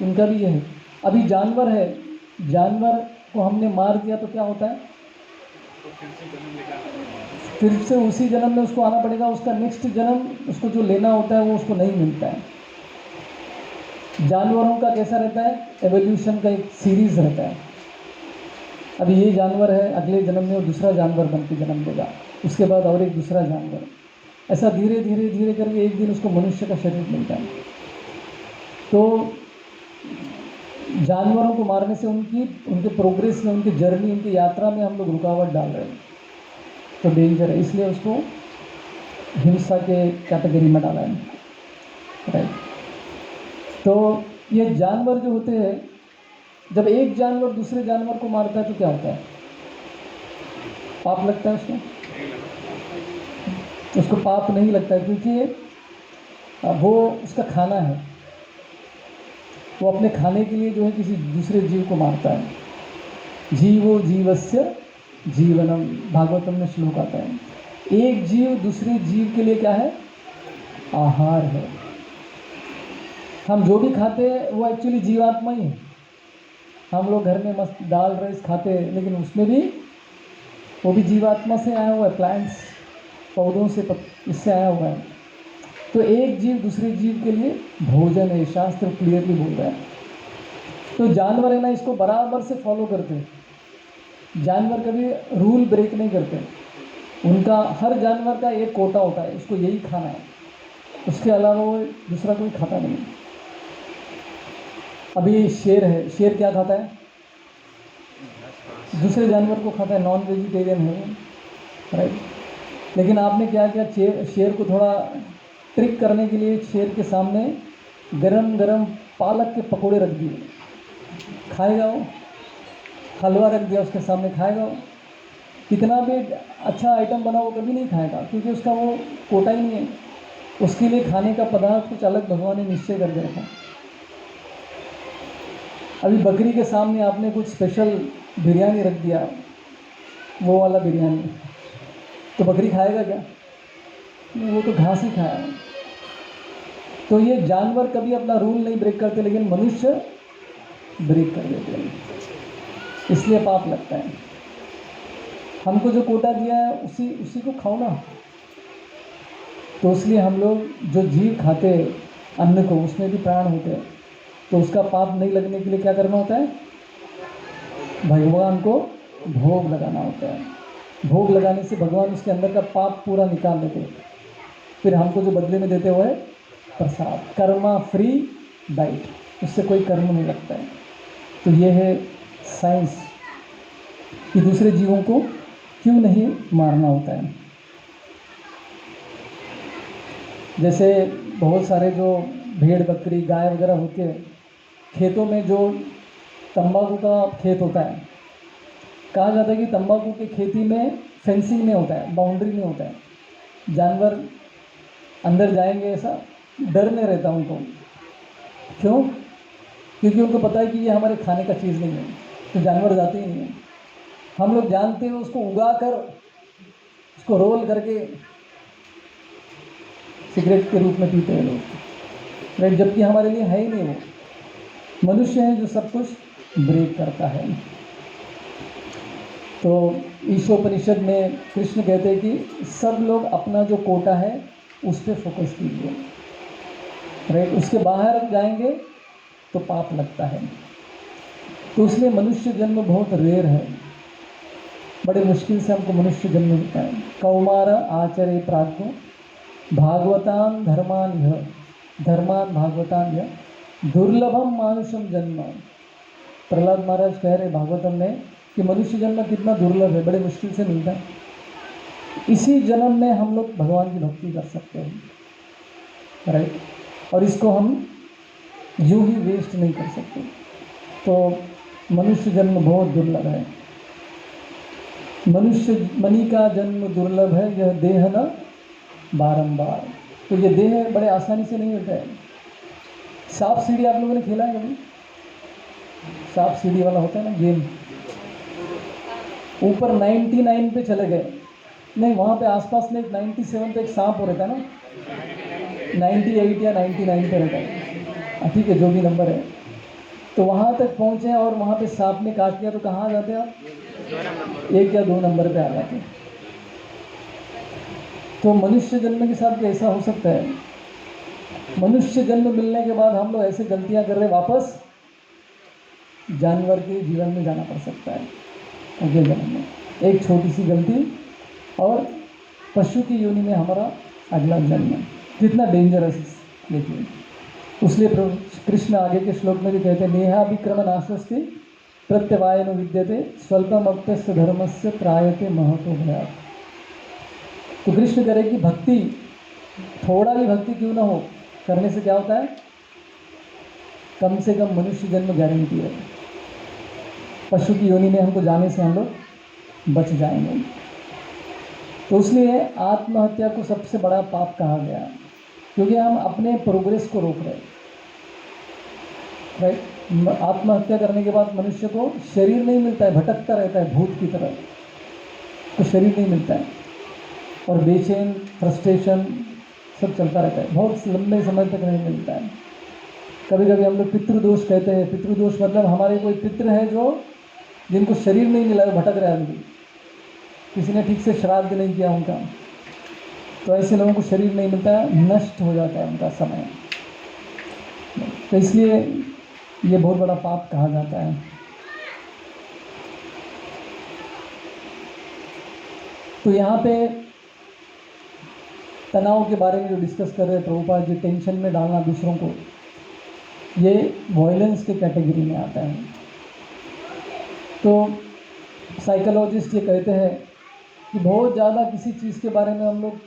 उनका भी ये है। अभी जानवर है, जानवर को हमने मार दिया तो क्या होता है, फिर से उसी जन्म में उसको आना पड़ेगा, उसका नेक्स्ट जन्म उसको जो लेना होता है वो उसको नहीं मिलता है। जानवरों का कैसा रहता है, एवोल्यूशन का एक सीरीज रहता है। अभी ये जानवर है, अगले जन्म में वो दूसरा जानवर बन के जन्म लेगा, उसके बाद और एक दूसरा जानवर। ऐसा धीरे धीरे धीरे करके एक दिन उसको मनुष्य का शरीर मिलता है। तो जानवरों को मारने से उनके प्रोग्रेस में, उनकी जर्नी, उनकी यात्रा में हम लोग रुकावट डाल रहे हैं, तो डेंजर है। इसलिए उसको हिंसा के कैटेगरी में डाला है, राइट। तो ये जानवर जो होते हैं, जब एक जानवर दूसरे जानवर को मारता है तो क्या होता है? पाप लगता है उसको? उसको पाप नहीं लगता है, क्योंकि वो उसका खाना है। वो अपने खाने के लिए जो है किसी दूसरे जीव को मारता है। जीवो जीवस्य जीवनम, भागवतम में श्लोक आता है। एक जीव दूसरे जीव के लिए क्या है? आहार है। हम जो भी खाते हैं वो एक्चुअली जीवात्मा ही है। हम लोग घर में मस्त दाल राइस खाते हैं, लेकिन उसमें भी वो भी जीवात्मा से आया हुआ है, प्लांट्स, पौधों से, इससे आया हुआ है। तो एक जीव दूसरे जीव के लिए भोजन है, शास्त्र क्लियरली बोल रहा है। तो जानवर है ना, इसको बराबर से फॉलो करते हैं। जानवर कभी रूल ब्रेक नहीं करते। उनका हर जानवर का एक कोटा होता है, उसको यही खाना है, उसके अलावा वो दूसरा कोई खाता नहीं। अभी शेर है, शेर क्या खाता है? दूसरे जानवर को खाता है, नॉन वेजिटेरियन है वो, राइट। लेकिन आपने क्या किया, शेर को थोड़ा ट्रिक करने के लिए शेर के सामने गरम गरम पालक के पकोड़े रख दिए, खाएगा वो? हलवा रख दिया उसके सामने, खाएगा वो? कितना भी अच्छा आइटम बना वो कभी नहीं खाएगा, क्योंकि उसका वो कोटा ही नहीं है। उसके लिए खाने का पदार्थ कुछ अलग भगवान ने निश्चय करके रखा। अभी बकरी के सामने आपने कुछ स्पेशल बिरयानी रख दिया, वो वाला बिरयानी, तो बकरी खाएगा क्या? नहीं, वो तो घास ही खाया। तो ये जानवर कभी अपना रूल नहीं ब्रेक करते, लेकिन मनुष्य ब्रेक कर देते हैं, इसलिए पाप लगता है। हमको जो कोटा दिया है उसी को खाओ ना। तो इसलिए हम लोग जो जीव खाते हैं अन्न को, उसमें भी प्राण होते हैं, तो उसका पाप नहीं लगने के लिए क्या करना होता है? भगवान को भोग लगाना होता है। भोग लगाने से भगवान उसके अंदर का पाप पूरा निकाल लेते हैं। फिर हमको जो बदले में देते हुए प्रसाद, कर्मा फ्री डाइट, उससे कोई कर्म नहीं लगता है। तो ये है साइंस कि दूसरे जीवों को क्यों नहीं मारना होता है। जैसे बहुत सारे जो भेड़ बकरी गाय वगैरह होते हैं, खेतों में जो तंबाकू का खेत होता है, कहा जाता है कि तंबाकू की खेती में फेंसिंग नहीं होता है, बाउंड्री नहीं होता है। जानवर अंदर जाएंगे ऐसा डर नहीं रहता उनको। क्यों? क्योंकि उनको पता है कि ये हमारे खाने का चीज़ नहीं है, तो जानवर जाते ही नहीं हैं। हम लोग जानते हैं, उसको उगा कर, उसको रोल करके सिगरेट के रूप में पीते हैं लोग, राइट, जबकि हमारे लिए है ही नहीं। वो मनुष्य है जो सब कुछ ब्रेक करता है। तो ईशोपनिषद में कृष्ण कहते हैं कि सब लोग अपना जो कोटा है उस पर फोकस कीजिए, राइट। उसके बाहर जाएंगे तो पाप लगता है। तो इसलिए मनुष्य जन्म बहुत रेयर है, बड़े मुश्किल से हमको मनुष्य जन्म मिलता है। कौमार आचरे प्राज्ञो भागवतान धर्मान भागवतान दुर्लभम मानुषम जन्म। प्रहलाद महाराज कह रहे भागवतम में कि मनुष्य जन्म कितना दुर्लभ है, बड़े मुश्किल से मिलता है। इसी जन्म में हम लोग भगवान की भक्ति कर सकते हैं, राइट, और इसको हम यूं ही वेस्ट नहीं कर सकते। तो मनुष्य जन्म बहुत दुर्लभ है। मनी का जन्म दुर्लभ है, यह देह न बारंबार। तो ये देह बड़े आसानी से नहीं मिलता है। सांप सीढ़ी आप लोगों ने खेला है कभी? सांप सीढ़ी वाला होता है ना गेम, ऊपर 99 पे चले गए, नहीं वहाँ पे आसपास में 97 पे एक सांप हो रहता है ना, 98 या 99 पे रहता है, ठीक है, जो भी नंबर है। तो वहाँ तक पहुँचे और वहाँ पे सांप ने काट लिया, तो कहाँ आ जाते हैं आप? 1 या 2 नंबर पे आ जाते हैं। तो मनुष्य जन्म के साथ ऐसा हो सकता है। मनुष्य जन्म मिलने के बाद हम लोग ऐसे गलतियां कर रहे, वापस जानवर के जीवन में जाना पड़ सकता है। अगले जन्म में एक छोटी सी गलती और पशु की योनि में हमारा अगला जन्म कितना डेंजरस देखिए। इसलिए कृष्ण आगे के श्लोक में भी कहते हैं नेहा विक्रम नाशस्ति प्रत्यवायन विद्यते स्वल्पम अप्यस्य धर्मस्य त्रायते महतो भयात्। तो कृष्ण करे कि भक्ति, थोड़ा भी भक्ति क्यों ना हो, करने से क्या होता है, कम से कम मनुष्य जन्म गारंटी है। पशु की योनि में हमको जाने से हम लोग बच जाएंगे। तो इसलिए आत्महत्या को सबसे बड़ा पाप कहा गया, क्योंकि हम अपने प्रोग्रेस को रोक रहे हैं। राइट, आत्महत्या करने के बाद मनुष्य को शरीर नहीं मिलता है, भटकता रहता है भूत की तरह, तो शरीर नहीं मिलता है और बेचैन, फ्रस्ट्रेशन सब चलता रहता है, बहुत लंबे समय तक नहीं मिलता है। कभी कभी हम लोग पितृदोष कहते हैं। पितृदोष मतलब हमारे कोई पितृ है जो जिनको शरीर नहीं मिला, भटक रहा है, किसी ने ठीक से श्राद्ध नहीं किया उनका, तो ऐसे लोगों को शरीर नहीं मिलता है, नष्ट हो जाता है उनका समय। तो इसलिए ये बहुत बड़ा पाप कहा जाता है। तो यहाँ पे तनाव के बारे में जो डिस्कस कर रहे हैं प्रभुपाद जी, टेंशन में डालना दूसरों को, ये वॉयलेंस के कैटेगरी में आता है। तो साइकोलॉजिस्ट ये कहते हैं कि बहुत ज़्यादा किसी चीज़ के बारे में हम लोग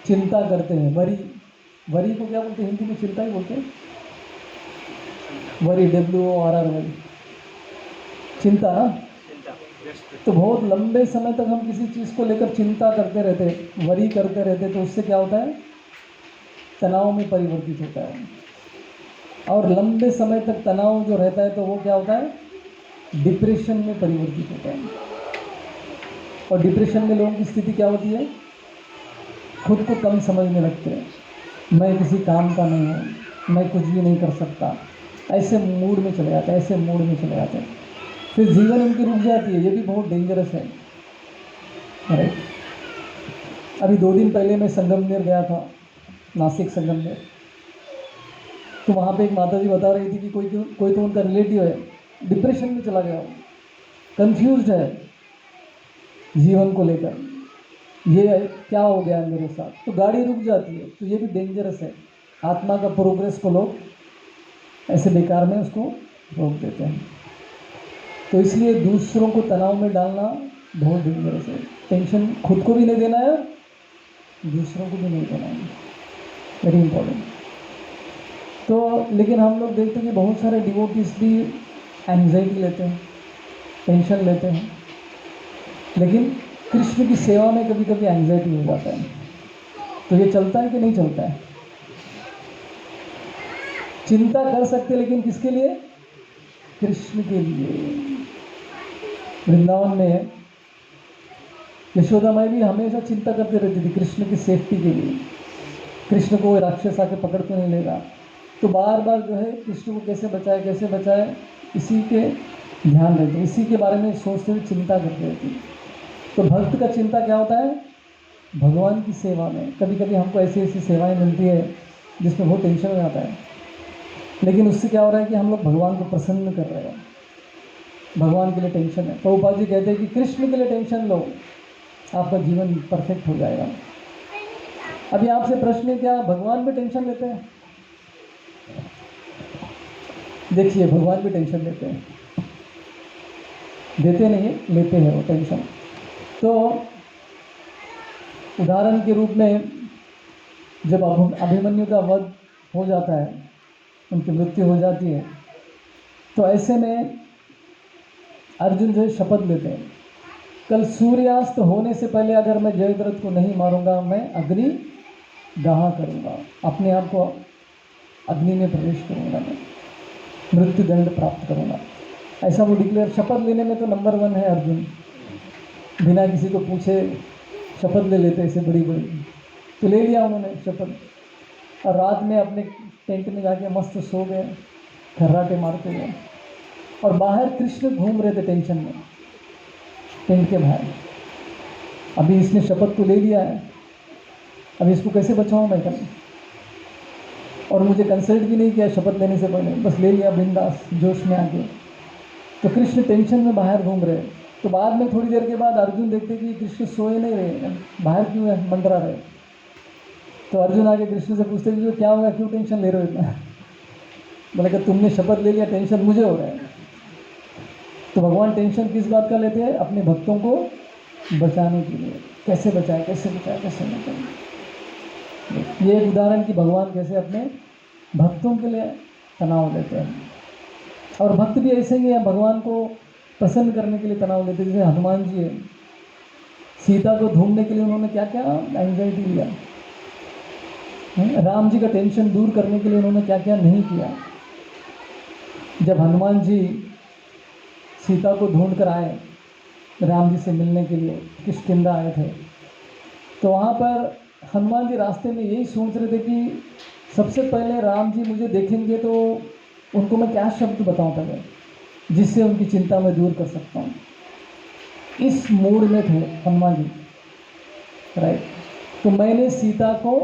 चिंता करते हैं, वरी को क्या बोलते हैं हिंदी में, चिंता ही बोलते हैं, वरी, WORR, चिंता ना। तो बहुत लंबे समय तक हम किसी चीज़ को लेकर चिंता करते रहते, वरी करते रहते, तो उससे क्या होता है, तनाव में परिवर्तित होता है। और लंबे समय तक तनाव जो रहता है तो वो क्या होता है, डिप्रेशन में परिवर्तित होता है। और डिप्रेशन में लोगों की स्थिति क्या होती है, खुद को कम समझने लगते हैं, मैं किसी काम का नहीं हूँ, मैं कुछ भी नहीं कर सकता, ऐसे मूड में चले जाते हैं, फिर जीवन उनकी रुक जाती है। ये भी बहुत डेंजरस है। राइट, अभी 2 दिन पहले मैं संगमनेर गया था, नासिक संगमनेर। तो वहाँ पे एक माता जी बता रही थी कि कोई तो उनका रिलेटिव है, डिप्रेशन में चला गया, कंफ्यूज्ड है जीवन को लेकर, ये क्या हो गया मेरे साथ। तो गाड़ी रुक जाती है। तो ये भी डेंजरस है। आत्मा का प्रोग्रेस को लोग ऐसे बेकार में उसको रोक देते हैं। तो इसलिए दूसरों को तनाव में डालना बहुत डेंजरस है। टेंशन खुद को भी नहीं देना है, दूसरों को भी नहीं देना है, वेरी इंपॉर्टेंट। तो लेकिन हम लोग देखते हैं कि बहुत सारे डिवोटीज भी एंजाइटी लेते हैं, टेंशन लेते हैं, लेकिन कृष्ण की सेवा में कभी कभी एंजाइटी हो जाता है। तो ये चलता है कि नहीं चलता है? चिंता कर सकते, लेकिन किसके लिए, कृष्ण के लिए। वृंदावन में यशोदा माई भी हमेशा चिंता करती रहती थी कृष्ण की सेफ्टी के लिए, कृष्ण को कोई राक्षस आके पकड़ के नहीं लेगा। तो बार बार जो है कृष्ण को कैसे बचाए, इसी के ध्यान रहते, इसी के बारे में सोचते हुए चिंता करते रहती। तो भक्त का चिंता क्या होता है, भगवान की सेवा में। कभी कभी हमको ऐसी सेवाएं मिलती है जिसमें बहुत टेंशन हो जाता है, लेकिन उससे क्या हो रहा है कि हम लोग भगवान को प्रसन्न कर रहे हैं, भगवान के लिए टेंशन है। प्रभुपाद जी कहते हैं कि कृष्ण के लिए टेंशन लो, आपका जीवन परफेक्ट हो जाएगा। अभी आपसे प्रश्न है, क्या भगवान भी टेंशन लेते हैं? देखिए, भगवान भी टेंशन लेते हैं, देते नहीं, लेते हैं वो टेंशन। तो उदाहरण के रूप में जब अभिमन्यु का वध हो जाता है, उनकी मृत्यु हो जाती है, तो ऐसे में अर्जुन जो है शपथ लेते हैं, कल सूर्यास्त होने से पहले अगर मैं जयद्रथ को नहीं मारूंगा, मैं अग्नि दाह करूंगा, अपने आप को अग्नि में प्रवेश करूंगा, मैं मृत्यु दंड प्राप्त करूंगा। ऐसा वो डिक्लेयर, शपथ लेने में तो नंबर 1 है अर्जुन, बिना किसी को पूछे शपथ ले लेते ऐसे बड़ी बड़ी। तो ले लिया उन्होंने शपथ, और रात में अपने टेंट में जाके मस्त सो गए, खर्राटे मारते हुए। और बाहर कृष्ण घूम रहे थे टेंशन में, टेंट के बाहर। अभी इसने शपथ तो ले लिया है, अभी इसको कैसे बचाऊं मैं कल, और मुझे कंसल्ट भी नहीं किया शपथ लेने से पहले, बस ले लिया बिंदास जोश में आके। तो कृष्ण टेंशन में बाहर घूम रहे। तो बाद में थोड़ी देर के बाद अर्जुन देखते कि कृष्ण सोए नहीं रहे, बाहर क्यों है, मंडरा रहे। तो अर्जुन आके कृष्ण से पूछते कि क्या होगा, क्यों टेंशन ले रहे हो इतना? बोले कि तुमने शपथ ले लिया, टेंशन मुझे हो रहा है। तो भगवान टेंशन किस बात का लेते हैं? अपने भक्तों को बचाने के लिए। कैसे बचाए, कैसे बचाए, कैसे बचाए। ये एक उदाहरण कि भगवान कैसे अपने भक्तों के लिए तनाव लेते हैं। और भक्त भी ऐसे ही है, भगवान को प्रसन्न करने के लिए तनाव लेते हैं। जैसे हनुमान जी है, सीता को ढूंढने के लिए उन्होंने क्या क्या एंजाइटी लिया। राम जी का टेंशन दूर करने के लिए उन्होंने क्या क्या नहीं किया। जब हनुमान जी सीता को ढूंढ कर आए राम जी से मिलने के लिए, किष्किंधा आए थे, तो वहाँ पर हनुमान जी रास्ते में यही सोच रहे थे कि सबसे पहले राम जी मुझे देखेंगे तो उनको मैं क्या शब्द बताऊँ पहले, जिससे उनकी चिंता मैं दूर कर सकता हूँ। इस मूड में थे हनुमान जी, राइट। तो मैंने सीता को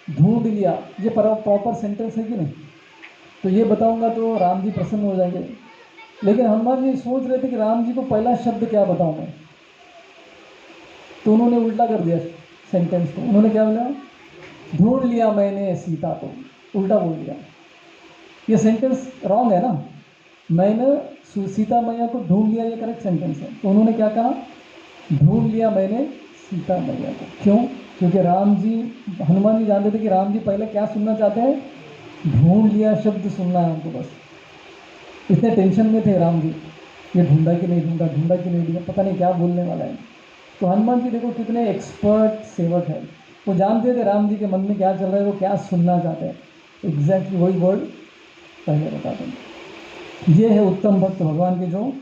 ढूंढ लिया, ये प्रॉपर सेंटेंस है कि नहीं? तो ये बताऊंगा तो राम जी प्रसन्न हो जाएंगे। लेकिन हनुमान जी सोच रहे थे कि राम जी को पहला शब्द क्या बताऊं मैं, तो उन्होंने उल्टा कर दिया सेंटेंस को। उन्होंने क्या बोला? ढूंढ लिया मैंने सीता को, उल्टा बोल दिया। ये सेंटेंस रॉन्ग है ना। मैंने सीता मैया को ढूंढ लिया, ये करेक्ट सेंटेंस है। तो उन्होंने क्या कहा? ढूंढ लिया मैंने सीता मैया को। क्यों? क्योंकि राम जी, हनुमान जी जानते थे कि राम जी पहले क्या सुनना चाहते हैं? ढूंढ लिया शब्द सुनना है उनको बस। इतने टेंशन में थे राम जी, ये ढूंढा कि नहीं ढूंढा, ढूंढा कि नहीं ढूंढा, पता नहीं क्या बोलने वाला है। तो हनुमान जी देखो कितने एक्सपर्ट सेवक है, वो जानते थे राम जी के मन में क्या चल रहा है, वो क्या सुनना चाहते हैं। एग्जैक्टली वही वर्ड पहले बताते हैं। ये है उत्तम भक्त भगवान के, जो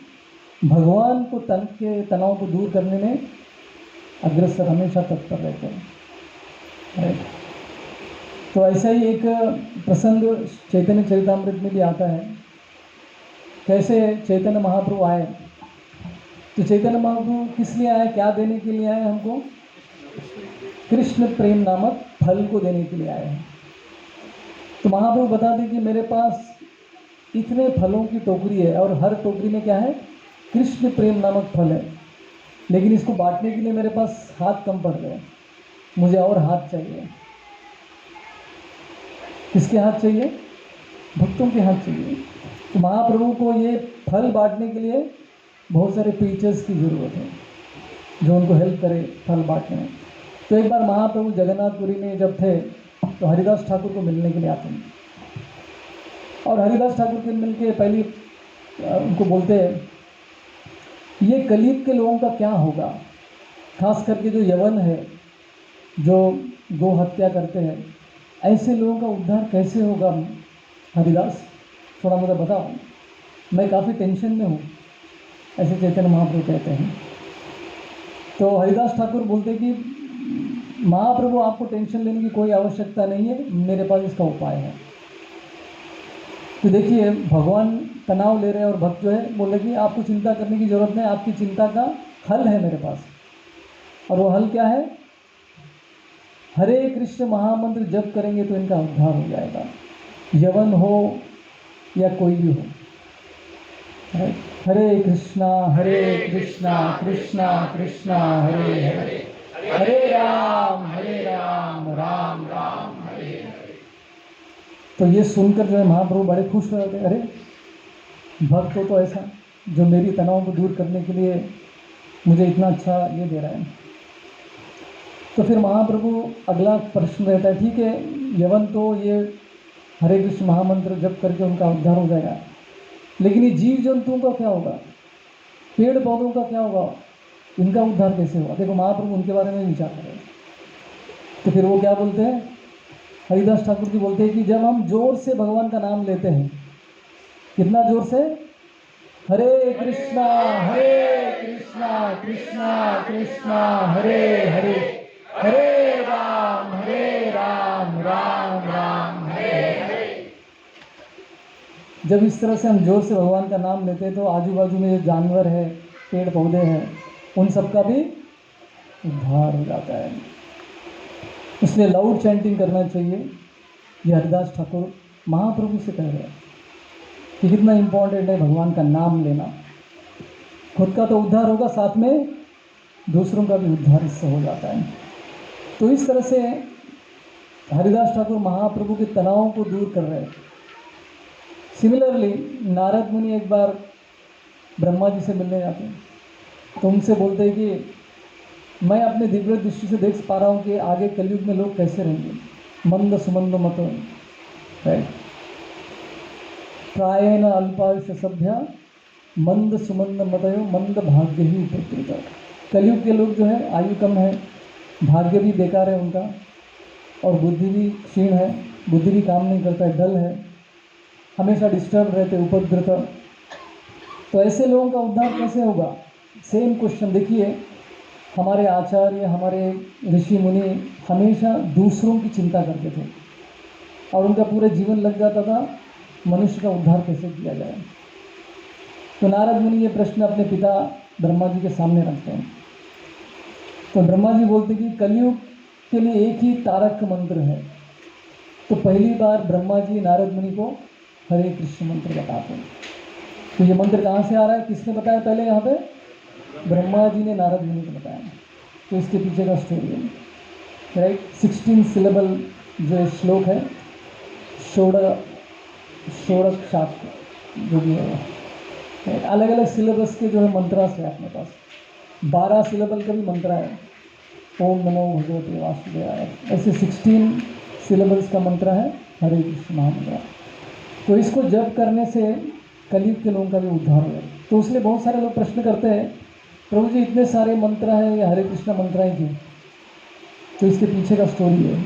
भगवान को तन के तनाव को दूर करने में अग्रसर, हमेशा तत्पर रहते हैं, राइट। तो ऐसा ही एक प्रसंग चैतन्य चरितामृत में भी आता है। कैसे चैतन्य महाप्रभु आए। तो चैतन्य महाप्रभु किस लिए आए, क्या देने के लिए आए हमको? कृष्ण प्रेम नामक फल को देने के लिए आए हैं। तो महाप्रभु बताते कि मेरे पास इतने फलों की टोकरी है और हर टोकरी में क्या है? कृष्ण प्रेम नामक फल है, लेकिन इसको बांटने के लिए मेरे पास हाथ कम पड़ गए, मुझे और हाथ चाहिए। किसके हाथ चाहिए? भक्तों के हाथ चाहिए। तो महाप्रभु को ये फल बांटने के लिए बहुत सारे टीचर्स की ज़रूरत है, जो उनको हेल्प करे फल बांटने में। तो एक बार महाप्रभु जगन्नाथपुरी में जब थे, तो हरिदास ठाकुर को मिलने के लिए आते हैं, और हरिदास ठाकुर के मिल के पहले उनको बोलते हैं, ये कलयुग के लोगों का क्या होगा, खास करके जो यवन है, जो गो हत्या करते हैं, ऐसे लोगों का उद्धार कैसे होगा हरिदास, थोड़ा मुझे बताओ, मैं काफ़ी टेंशन में हूँ, ऐसे चैतन्य महाप्रभु कहते हैं। तो हरिदास ठाकुर बोलते कि महाप्रभु आपको टेंशन लेने की कोई आवश्यकता नहीं है, मेरे पास इसका उपाय है। तो देखिए भगवान तनाव ले रहे हैं और भक्त जो है बोले कि आपको चिंता करने की ज़रूरत नहीं, आपकी चिंता का हल है मेरे पास। और वो हल क्या है? हरे कृष्ण महामंत्र जप करेंगे तो इनका उद्धार हो जाएगा, यवन हो या कोई भी हो। हरे कृष्णा कृष्णा कृष्णा हरे हरे, हरे राम राम राम हरे हरे। तो ये सुनकर जो है महाप्रभु बड़े खुश हो गए। अरे भक्त हो तो ऐसा, जो मेरी तनाव को दूर करने के लिए मुझे इतना अच्छा ये दे रहा है। तो फिर महाप्रभु अगला प्रश्न रहता है, ठीक है यवन तो ये हरे कृष्ण महामंत्र जप करके उनका उद्धार हो जाएगा, लेकिन ये जीव जंतुओं का क्या होगा, पेड़ पौधों का क्या होगा, इनका उद्धार कैसे होगा? देखो महाप्रभु उनके बारे में विचार करें। तो फिर वो क्या बोलते हैं, हरिदास ठाकुर जी बोलते हैं कि जब हम जोर से भगवान का नाम लेते हैं, कितना जोर से, हरे कृष्णा कृष्णा कृष्णा हरे हरे, हरे राम राम राम हरे हरे। जब इस तरह से हम जोर से भगवान का नाम लेते हैं, तो आजू बाजू में जो जानवर है, पेड़ पौधे हैं, उन सब का भी उद्धार हो जाता है। इसलिए लाउड चैंटिंग करना चाहिए। ये हरिदास ठाकुर महाप्रभु से कह रहे हैं कि कितना इम्पोर्टेंट है भगवान का नाम लेना। खुद का तो उद्धार होगा, साथ में दूसरों का भी उद्धार इससे हो जाता है। तो इस तरह से हरिदास ठाकुर महाप्रभु के तनावों को दूर कर रहे हैं। सिमिलरली नारद मुनि एक बार ब्रह्मा जी से मिलने जाते हैं, तो उनसे बोलते हैं कि मैं अपने दिव्य दृष्टि से देख पा रहा हूँ कि आगे कलयुग में लोग कैसे रहेंगे, मंद सुमंद मत राइट, प्रायेण अल्पायुष्य सभ्या मंद सुमंद मतयो मंद भाग्य ही उपकृत। कलयुग के लोग जो है आयु कम है, भाग्य भी बेकार है उनका, और बुद्धि भी क्षीण है, बुद्धि भी काम नहीं करता है, डल है, हमेशा डिस्टर्ब रहते, उपद्रत। तो ऐसे लोगों का उद्धार कैसे होगा? सेम क्वेश्चन देखिए, हमारे आचार्य, हमारे ऋषि मुनि हमेशा दूसरों की चिंता करते थे और उनका पूरा जीवन लग जाता था मनुष्य का उद्धार कैसे किया जाए। तो नारद मुनि ये प्रश्न अपने पिता ब्रह्मा जी के सामने रखते हैं। तो ब्रह्मा जी बोलते कि कलयुग के लिए एक ही तारक मंत्र है। तो पहली बार ब्रह्मा जी नारद मुनि को हरे कृष्ण मंत्र बताते हैं। तो ये मंत्र कहाँ से आ रहा है, किसने बताया पहले? यहाँ पे ब्रह्मा जी ने नारद मुनि को बताया। तो इसके पीछे का स्टोरी है, राइट। 16 सिलेबल जो श्लोक है, षोड़श शास्त्र जो भी है, अलग अलग सिलेबस के जो है मंत्रास है अपने पास। 12 सिलेबल का भी मंत्र है, ओम नमो भगवते वासुदेवाय, ऐसे 16 सिलेबल्स का मंत्र है हरे कृष्ण महामंत्र। तो इसको जप करने से कलयुग के लोगों का भी उद्धार हो। तो इसलिए बहुत सारे लोग प्रश्न करते हैं, प्रभु जी इतने सारे मंत्र हैं, ये हरे कृष्ण मंत्र हैं क्यों? तो इसके पीछे का स्टोरी है।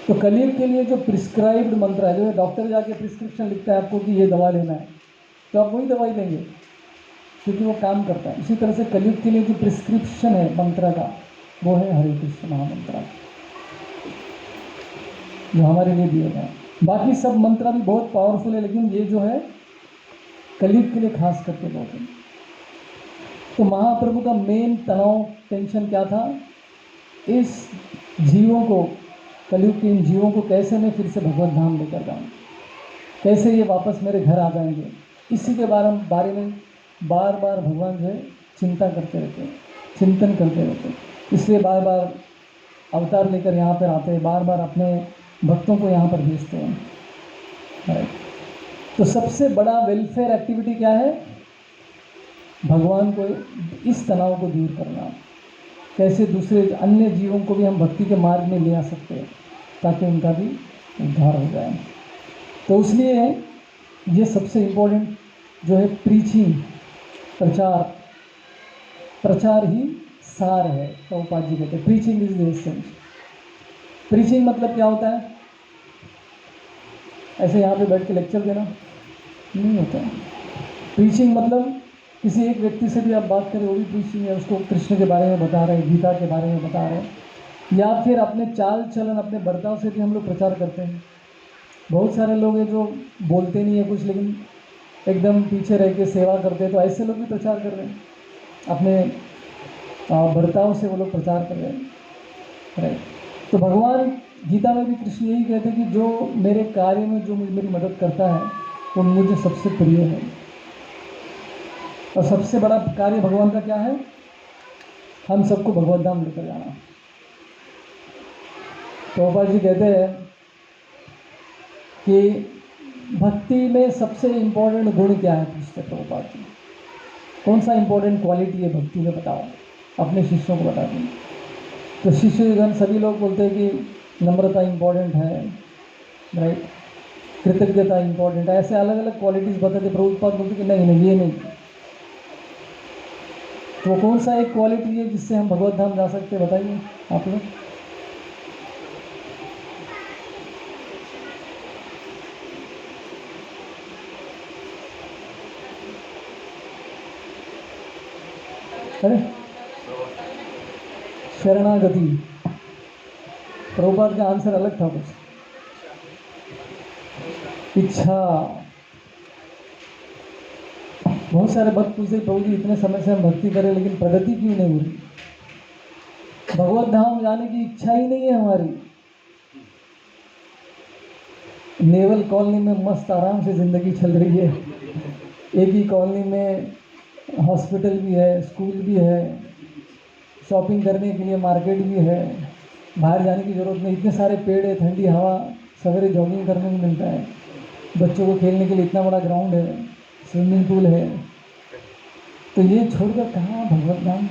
तो कलयुग के लिए जो प्रिस्क्राइब्ड मंत्र है, जो डॉक्टर जाके प्रिस्क्रिप्शन लिखता है आपको कि ये दवा लेना है, तो आप वही दवाई लेंगे क्योंकि वो काम करता है। इसी तरह से कलयुग के लिए जो प्रिस्क्रिप्शन है मंत्र का, वो है हरे कृष्ण महामंत्र, जो हमारे लिए दिया गया है। बाकी सब मंत्र भी बहुत पावरफुल है, लेकिन ये जो है कलयुग के लिए खास करके बहुत है। तो महाप्रभु का मेन तनाव, टेंशन क्या था? इस जीवों को, कलयुग के इन जीवों को कैसे मैं फिर से भगवत धाम लेकर जाऊँ, कैसे ये वापस मेरे घर आ जाएंगे। इसी के बारे में बार बार भगवान जो है चिंता करते रहते हैं, चिंतन करते रहते हैं। इसलिए बार बार अवतार लेकर यहाँ पर आते हैं, बार बार अपने भक्तों को यहाँ पर भेजते हैं। तो सबसे बड़ा वेलफेयर एक्टिविटी क्या है? भगवान को इस तनाव को दूर करना। कैसे दूसरे अन्य जीवों को भी हम भक्ति के मार्ग में ले आ सकते हैं ताकि उनका भी उद्धार हो जाए। तो इसलिए ये सबसे इम्पोर्टेंट जो है प्रीचिंग, प्रचार ही सार है। प्रभुपाद जी कहते हैं preaching is the essence. Preaching मतलब क्या होता है? ऐसे यहाँ पे बैठ के लेक्चर देना नहीं होता है। प्रीचिंग मतलब किसी एक व्यक्ति से भी आप बात करें, वो भी प्रीचिंग है। उसको कृष्ण के बारे में बता रहे हैं, गीता के बारे में बता रहे हैं, या फिर अपने चाल चलन, अपने बर्ताव से भी हम लोग प्रचार करते हैं। बहुत सारे लोग हैं जो बोलते नहीं है कुछ, लेकिन एकदम पीछे रह के सेवा करते हैं। तो ऐसे लोग भी प्रचार कर रहे हैं, अपने बर्ताव से वो लोग प्रचार कर रहे हैं, राइट। तो भगवान गीता में भी कृष्ण यही कहते हैं कि जो मेरे कार्य में जो मेरी मदद करता है वो मुझे सबसे प्रिय है। और सबसे बड़ा कार्य भगवान का क्या है? हम सबको भगवत धाम लेकर जाना। प्रभुपाद जी कहते हैं कि भक्ति में सबसे इम्पोर्टेंट गुण क्या है? पूछते प्रभुपाद जी, कौन सा इम्पोर्टेंट क्वालिटी है भक्ति में, बताओ। अपने शिष्यों को बता दें। तो शिष्यगण सभी लोग बोलते हैं कि नम्रता इम्पोर्टेंट है, राइट, कृतज्ञता इम्पोर्टेंट है। ऐसे अलग अलग क्वालिटीज़ बताते। प्रभुपाद बोलते कि नहीं ये नहीं। तो कौन सा एक क्वालिटी है जिससे हम भगवत धाम जा सकते हैं? बताइए आप लोग। अरे शरणागति। प्रभुपाद का आंसर अलग था कुछ। इच्छा। बहुत सारे भक्त पूछते प्रभु जी इतने समय से हम भक्ति करें लेकिन प्रगति क्यों नहीं हो रही? भगवत धाम जाने की इच्छा ही नहीं है हमारी। नेवल कॉलोनी में मस्त आराम से ज़िंदगी चल रही है। एक ही कॉलोनी में हॉस्पिटल भी है, स्कूल भी है, शॉपिंग करने के लिए मार्केट भी है, बाहर जाने की ज़रूरत नहीं, इतने सारे पेड़ है, ठंडी हवा, सवेरे जॉगिंग करने को मिलता है, बच्चों को खेलने के लिए इतना बड़ा ग्राउंड है, स्विमिंग पूल है। तो ये छोड़कर कहाँ भगवत धाम?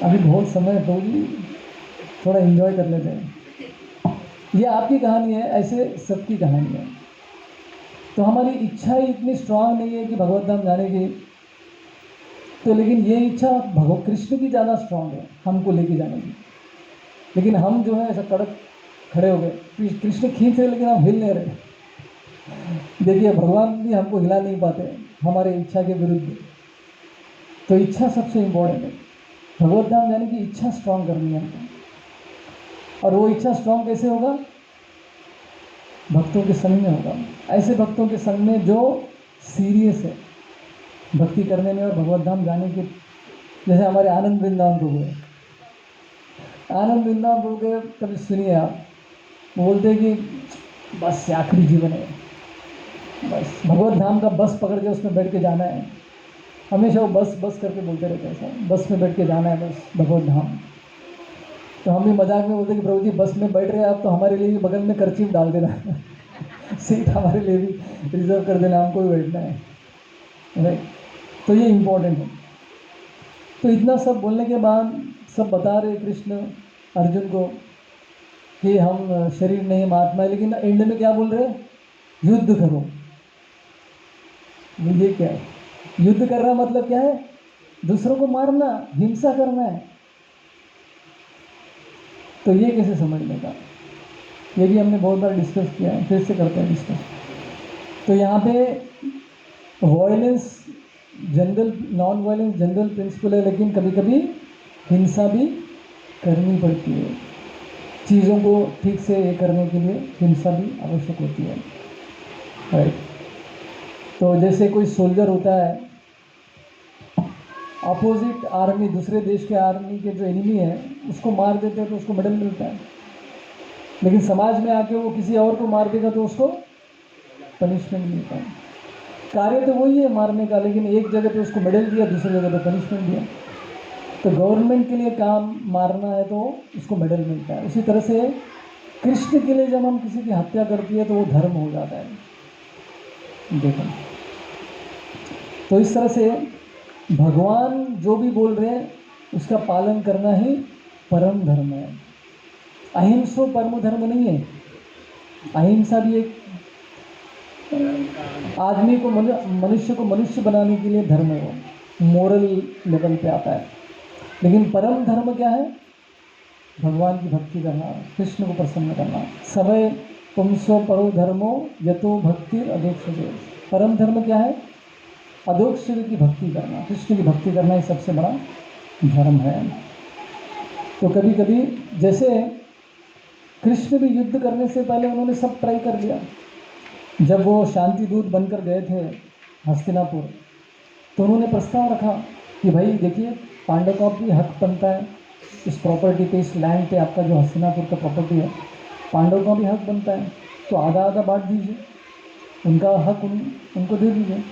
अभी बहुत समय होगी, थोड़ा एंजॉय कर लेते हैं। ये आपकी कहानी है, ऐसे सबकी कहानी है। तो हमारी इच्छा ही इतनी स्ट्रांग नहीं है कि भगवत धाम जाने की, तो लेकिन ये इच्छा भगवत कृष्ण की ज़्यादा स्ट्रांग है हमको लेके जाने की। लेकिन हम जो है ऐसा कड़क खड़े हो गए, कृष्ण खींच रहे लेकिन हम हिल नहीं रहे। देखिए भगवान भी हमको हिला नहीं पाते हमारे इच्छा के विरुद्ध। तो इच्छा सबसे इम्पोर्टेंट है, भगवत धाम जाने की इच्छा स्ट्रांग करनी है हमको। और वो इच्छा स्ट्रांग कैसे होगा? भक्तों के संग में होगा, ऐसे भक्तों के संग में जो सीरियस है भक्ति करने में और भगवत धाम जाने के। जैसे हमारे आनंद वृंदावन प्रभु है, आनंद वृंदावन प्रभु के कभी सुनिए आप, बोलते हैं कि बस आखिरी जीवन है, बस भगवत धाम का बस पकड़ के उसमें बैठ के जाना है। हमेशा वो बस बस करके बोलते रहते हैं, सर बस में बैठ के जाना है बस भगवत धाम। तो हम भी मजाक में बोलते कि प्रभु जी बस में बैठ रहे हैं आप, तो हमारे लिए भी बगल में कर्चीफ डाल देना सीट हमारे लिए भी रिजर्व कर देना, हमको भी बैठना है, राइट। तो ये इम्पोर्टेंट है। तो इतना सब बोलने के बाद सब बता रहे कृष्ण अर्जुन को कि हम शरीर नहीं हम आत्मा है, लेकिन एंड में क्या बोल रहे हैं? युद्ध करो। ये क्या है? युद्ध करना मतलब क्या है? दूसरों को मारना, हिंसा करना है। तो ये कैसे समझने का? ये भी हमने बहुत बार डिस्कस किया है, फिर से करते हैं डिस्कस। तो यहाँ पे violence general, non violence general principle है, लेकिन कभी कभी हिंसा भी करनी पड़ती है। चीज़ों को ठीक से ये करने के लिए हिंसा भी आवश्यक होती है, राइट। तो जैसे कोई सोल्जर होता है, अपोजिट आर्मी, दूसरे देश के आर्मी के जो एनिमी है उसको मार देते हैं तो उसको मेडल मिलता है, लेकिन समाज में आके वो किसी और को मार देगा तो उसको पनिशमेंट मिलता है। कार्य तो वही है मारने का, लेकिन एक जगह पे उसको मेडल दिया, दूसरी जगह पे पनिशमेंट दिया। तो गवर्नमेंट के लिए काम मारना है तो उसको मेडल मिलता है। उसी तरह से कृष्ण के लिए जब हम किसी की हत्या करती है तो वो धर्म हो जाता है। देखो, तो इस तरह से भगवान जो भी बोल रहे हैं उसका पालन करना ही परम धर्म है। अहिंसो परम धर्म नहीं है। अहिंसा भी एक आदमी को, मनुष्य को मनुष्य बनाने के लिए धर्म है, वो मोरल लेवल पे आता है। लेकिन परम धर्म क्या है? भगवान की भक्ति करना, कृष्ण को प्रसन्न करना। समय पुंसो परो धर्मो यतो भक्ति अधोक्षजे। परम धर्म क्या है? अधोक्षज की भक्ति करना, कृष्ण की भक्ति करना ही सबसे बड़ा धर्म है। तो कभी कभी जैसे कृष्ण भी युद्ध करने से पहले उन्होंने सब ट्राई कर लिया। जब वो शांति दूत बनकर गए थे हस्तिनापुर, तो उन्होंने प्रस्ताव रखा कि भाई देखिए, पांडव का भी हक बनता है इस प्रॉपर्टी पे, इस लैंड पे, आपका जो हस्तिनापुर का प्रॉपर्टी है, पांडव का भी हक बनता है, तो आधा आधा बांट दीजिए, उनका हक उनको दे दीजिए।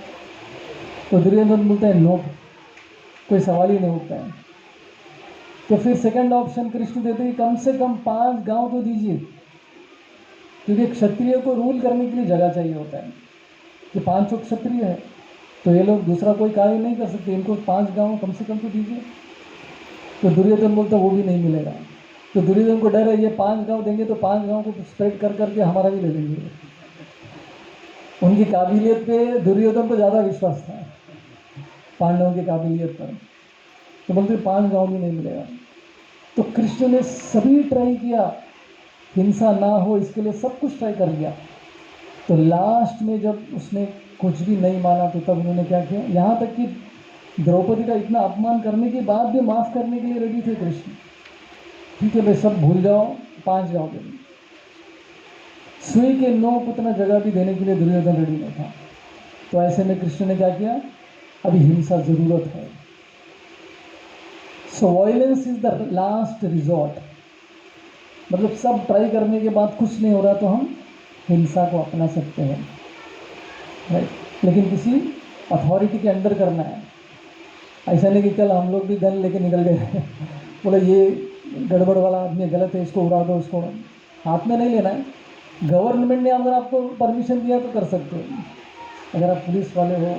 तो दुर्योधन बोलते हैं नो, कोई सवाल ही नहीं उठता है। तो फिर सेकंड ऑप्शन कृष्ण देते हैं, कम से कम 5 गांव तो दीजिए, क्योंकि क्षत्रिय को रूल करने के लिए जगह चाहिए होता है कि 5 क्षत्रिय है, तो ये लोग दूसरा कोई कार्य नहीं कर सकते, इनको 5 गांव कम से कम तो दीजिए। तो दुर्योधन बोलता वो भी नहीं मिलेगा। तो दुर्योधन को डर है, ये 5 गांव देंगे तो 5 गांव को स्प्रेड कर करके हमारा भी ले लेंगे। उनकी काबिलियत पे दुर्योधन को ज़्यादा विश्वास था, पांडवों की काबिलियत पर। तो बोलते 5 गांव भी नहीं मिलेगा। तो कृष्ण ने सभी ट्राई किया, हिंसा ना हो इसके लिए सब कुछ ट्राई कर लिया। तो लास्ट में जब उसने कुछ भी नहीं माना तो तब उन्होंने क्या किया, यहाँ तक कि द्रौपदी का इतना अपमान करने के बाद भी माफ़ करने के लिए रेडी थे कृष्ण। ठीक है भाई, सब भूल जाओ, 5 गाँव के लिए। सुई के 9 पुतना जगह भी देने के लिए दुर्योधन रेडी नहीं था। तो ऐसे में कृष्ण ने क्या किया, अभी हिंसा ज़रूरत है। So violence is the last resort. मतलब सब ट्राई करने के बाद कुछ नहीं हो रहा तो हम हिंसा को अपना सकते हैं, राइट। लेकिन किसी अथॉरिटी के अंडर करना है। ऐसा नहीं कि कल हम लोग भी गन लेके निकल गए बोले ये गड़बड़ वाला आदमी है, गलत है, इसको उड़ा दो, उसको हाथ में नहीं लेना है। गवर्नमेंट ने अगर आपको परमिशन दिया तो कर सकते हो, अगर आप पुलिस वाले हो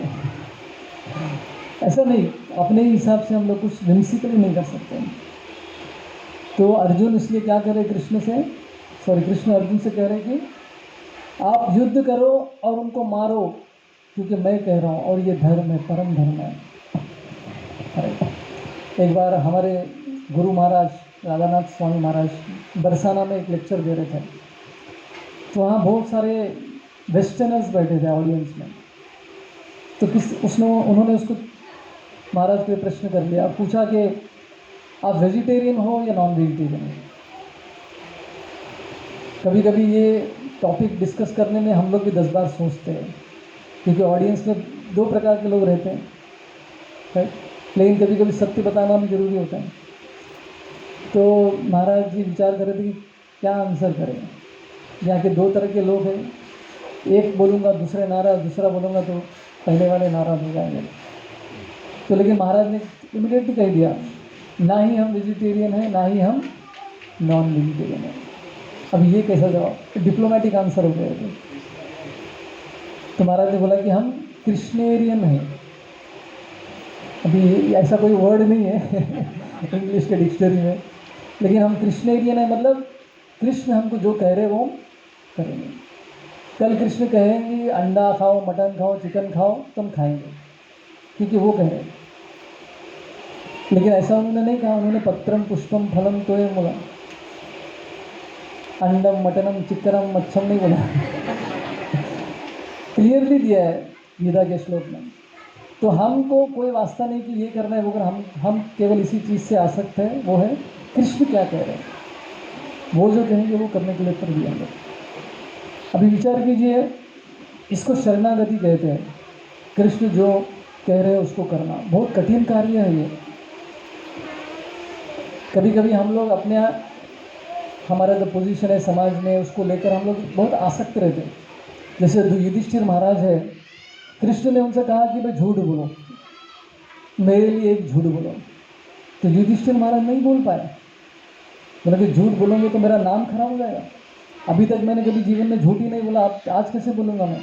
ऐसा नहीं, अपने ही हिसाब से हम लोग कुछ विम्सिकली नहीं कर सकते। तो अर्जुन इसलिए क्या कह रहे कृष्ण से, कृष्ण अर्जुन से कह रहे कि आप युद्ध करो और उनको मारो, क्योंकि मैं कह रहा हूँ और ये धर्म है, परम धर्म है। एक बार हमारे गुरु महाराज राधानाथ स्वामी महाराज बरसाना में एक लेक्चर दे रहे थे, तो वहाँ बहुत सारे वेस्टर्नर्स बैठे थे ऑडियंस में। तो उन्होंने उसको महाराज को प्रश्न कर लिया, पूछा कि आप वेजिटेरियन हो या नॉन वेजिटेरियन हो। कभी कभी ये टॉपिक डिस्कस करने में हम लोग भी 10 बार सोचते हैं, क्योंकि ऑडियंस में 2 प्रकार के लोग रहते हैं, राइट। लेकिन कभी कभी सत्य बताना भी जरूरी होता है। तो महाराज जी विचार कर रहे थे कि क्या आंसर करें। यहाँ के 2 तरह के लोग हैं, एक बोलूँगा दूसरे नाराज, दूसरा बोलूँगा तो पहले वाले नाराज हो जाएंगे। तो लेकिन महाराज ने इमीडिएटली कह दिया, ना ही हम वेजिटेरियन हैं, ना ही हम नॉन वेजिटेरियन हैं। अब ये कैसा जवाब, डिप्लोमेटिक आंसर हो गया। तो महाराज ने बोला कि हम कृष्णेरियन हैं। अभी ऐसा कोई वर्ड नहीं है इंग्लिश के डिक्शनरी में, लेकिन हम कृष्णेरियन है, मतलब कृष्ण हमको जो कह रहे वो करेंगे। कल कृष्ण कहेंगे अंडा खाओ, मटन खाओ, चिकन खाओ, तुम खाएंगे, क्योंकि वो कह रहे हैं। लेकिन ऐसा उन्होंने नहीं कहा, उन्होंने पत्रम पुष्पम फलम तो ये बोला, अंडम मटनम चिकनम मच्छम नहीं बोला क्लियरली दिया है गीता के श्लोक में। तो हमको कोई वास्ता नहीं कि ये करना है वो करना, हम केवल इसी चीज़ से आसक्त है, वो है कृष्ण क्या कह रहे हैं, वो जो कहेंगे वो करने के लिए उत्तर दिएंगे। अभी विचार कीजिए, इसको शरणागति कहते हैं। कृष्ण जो कह रहे हैं उसको करना बहुत कठिन कार्य है ये। कभी कभी हम लोग अपने हमारा जो पोजीशन है समाज में, उसको लेकर हम लोग बहुत आसक्त रहते हैं। जैसे युधिष्ठिर महाराज है, कृष्ण ने उनसे कहा कि भाई झूठ बोलो, मेरे लिए एक झूठ बोलो। तो युधिष्ठिर महाराज नहीं बोल पाए, बोला कि झूठ बोलोगे तो मेरा नाम खराब हो जाएगा। अभी तक मैंने कभी जीवन में झूठ ही नहीं बोला, आज कैसे बोलूँगा मैं।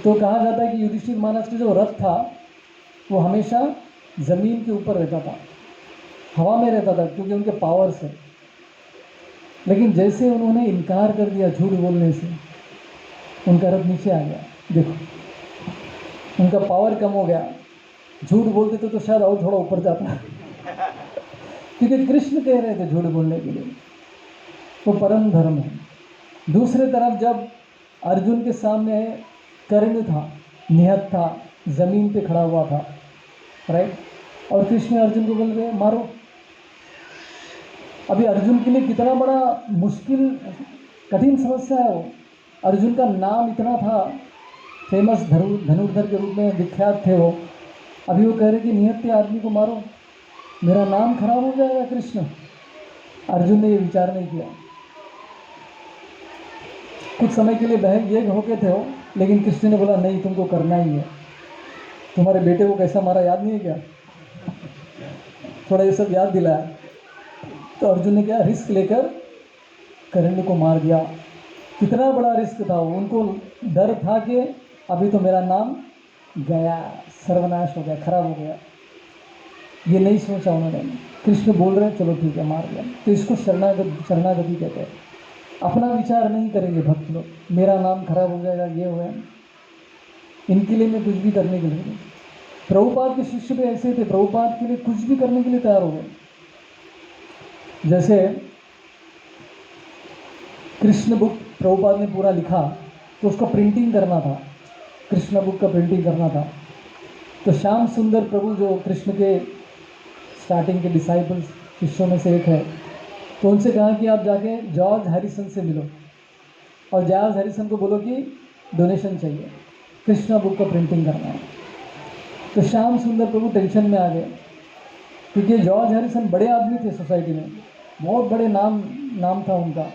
तो कहा जाता है कि युधिष्ठिर महाराज का जो रथ था वो हमेशा ज़मीन के ऊपर रहता था, हवा में रहता था, क्योंकि उनके पावर से। लेकिन जैसे उन्होंने इनकार कर दिया झूठ बोलने से, उनका रथ नीचे आ गया। देखो, उनका पावर कम हो गया। झूठ बोलते तो शायद और थोड़ा ऊपर जाता क्योंकि कृष्ण कह रहे थे झूठ बोलने के लिए, वो परम धर्म है। दूसरे तरफ जब अर्जुन के सामने कर्ण था, निहत था, जमीन पे खड़ा हुआ था, राइट, और कृष्ण अर्जुन को बोल रहे मारो। अभी अर्जुन के लिए कितना बड़ा मुश्किल कठिन समस्या है वो। अर्जुन का नाम इतना था, फेमस धनुर्धर के रूप में विख्यात थे वो। अभी वो कह रहे कि निहत्ते आदमी को मारो, मेरा नाम खराब हो जाएगा कृष्ण। अर्जुन ने ये विचार नहीं किया। कुछ समय के लिए बहक ये होके थे वो, लेकिन कृष्ण ने बोला नहीं, तुमको करना ही है। तुम्हारे बेटे को कैसा मारा याद नहीं है क्या? थोड़ा ये सब याद दिलाया। तो अर्जुन ने क्या रिस्क लेकर कर्ण को मार दिया। कितना बड़ा रिस्क था वो, उनको डर था कि अभी तो मेरा नाम गया, सर्वनाश हो गया, खराब हो गया। ये नहीं सोचा उन्होंने। कृष्ण बोल रहे हैं चलो ठीक है, मार दिया। तो इसको शरणागति कहते हैं। अपना विचार नहीं करेंगे भक्त लोग, मेरा नाम खराब हो जाएगा, ये हो गया, इनके लिए मैं कुछ भी करने के लिए नहीं। प्रभुपाद के शिष्य भी ऐसे थे, प्रभुपाद के लिए कुछ भी करने के लिए तैयार हो गए। जैसे कृष्ण बुक प्रभुपाद ने पूरा लिखा, तो उसका प्रिंटिंग करना था, कृष्ण बुक का प्रिंटिंग करना था। तो श्याम सुंदर प्रभु जो कृष्ण के स्टार्टिंग के डिसाइपल्स शिष्यों में से एक है, तो उनसे कहा कि आप जाके जॉर्ज हैरिसन से मिलो और जॉर्ज हैरिसन को बोलो कि डोनेशन चाहिए, कृष्णा बुक का प्रिंटिंग करना है। तो श्याम सुंदर प्रभु टेंशन में आ गए, क्योंकि जॉर्ज हैरिसन बड़े आदमी थे सोसाइटी में, बहुत बड़े नाम था उनका।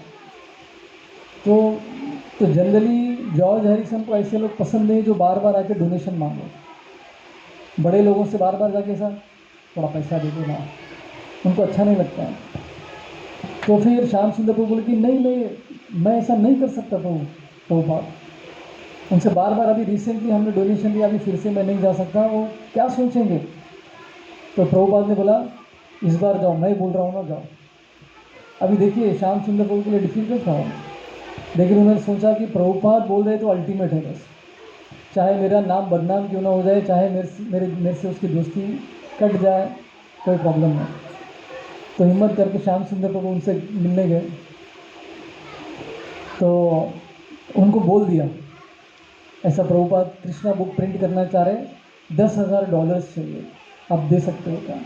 तो जनरली जॉर्ज हैरिसन को ऐसे लोग पसंद नहीं जो बार बार आके डोनेशन मांगो। बड़े लोगों से बार बार जाके सर थोड़ा पैसा दे दो ना, उनको अच्छा नहीं लगता है। तो फिर श्याम सुंदर प्रभु बोले कि नहीं, मैं ऐसा नहीं कर सकता प्रभुपाद। उनसे बार बार अभी रिसेंटली हमने डोनेशन दिया, अभी फिर से मैं नहीं जा सकता, वो क्या सोचेंगे। तो प्रभुपाद ने बोला इस बार जाओ, मैं बोल रहा हूँ ना, जाओ। अभी देखिए श्याम सुंदर प्रभु के लिए डिफिकल्ट था, लेकिन उन्होंने सोचा कि प्रभुपाद बोल रहे तो अल्टीमेट है, बस चाहे मेरा नाम बदनाम क्यों ना हो जाए, चाहे मेरे से उसकी दोस्ती कट जाए, कोई प्रॉब्लम नहीं। तो हिम्मत करके श्याम सुंदर प्रभु उनसे मिलने गए। तो उनको बोल दिया ऐसा, प्रभुपाद कृष्णा बुक प्रिंट करना चाह रहे, $10,000 चाहिए, आप दे सकते हो क्या।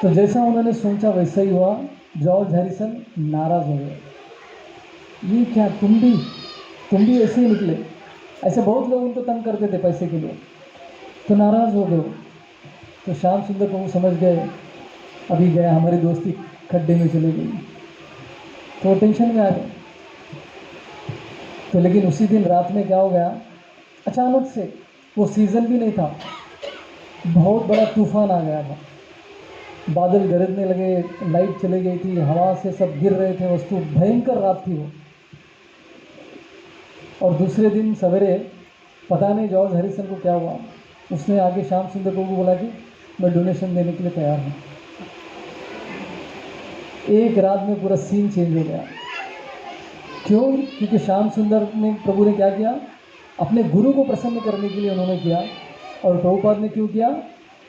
तो जैसा उन्होंने सोचा वैसा ही हुआ। जॉर्ज हैरिसन नाराज़ हो गए, ये क्या, तुम भी ऐसे ही निकले। ऐसे बहुत लोग उनको तंग करते थे पैसे के लिए, तो नाराज़ हो गए। तो श्याम सुंदर प्रभु समझ गए अभी गया, हमारी दोस्ती खड्डे में चली गई, तो टेंशन में आ गए। तो लेकिन उसी दिन रात में क्या हो गया, अचानक से, वो सीज़न भी नहीं था, बहुत बड़ा तूफान आ गया था, बादल गरजने लगे, लाइट चली गई थी, हवा से सब गिर रहे थे वस्तु, भयंकर रात थी वो। और दूसरे दिन सवेरे पता नहीं जॉर्ज हैरिसन को क्या हुआ, उसने आगे श्याम सुंदर प्रभु को बोला कि मैं डोनेशन देने के लिए तैयार हूँ। एक रात में पूरा सीन चेंज हो गया। क्यों? क्योंकि श्याम सुंदर प्रभु ने क्या किया, अपने गुरु को प्रसन्न करने के लिए उन्होंने किया। और प्रभुपाद ने क्यों किया,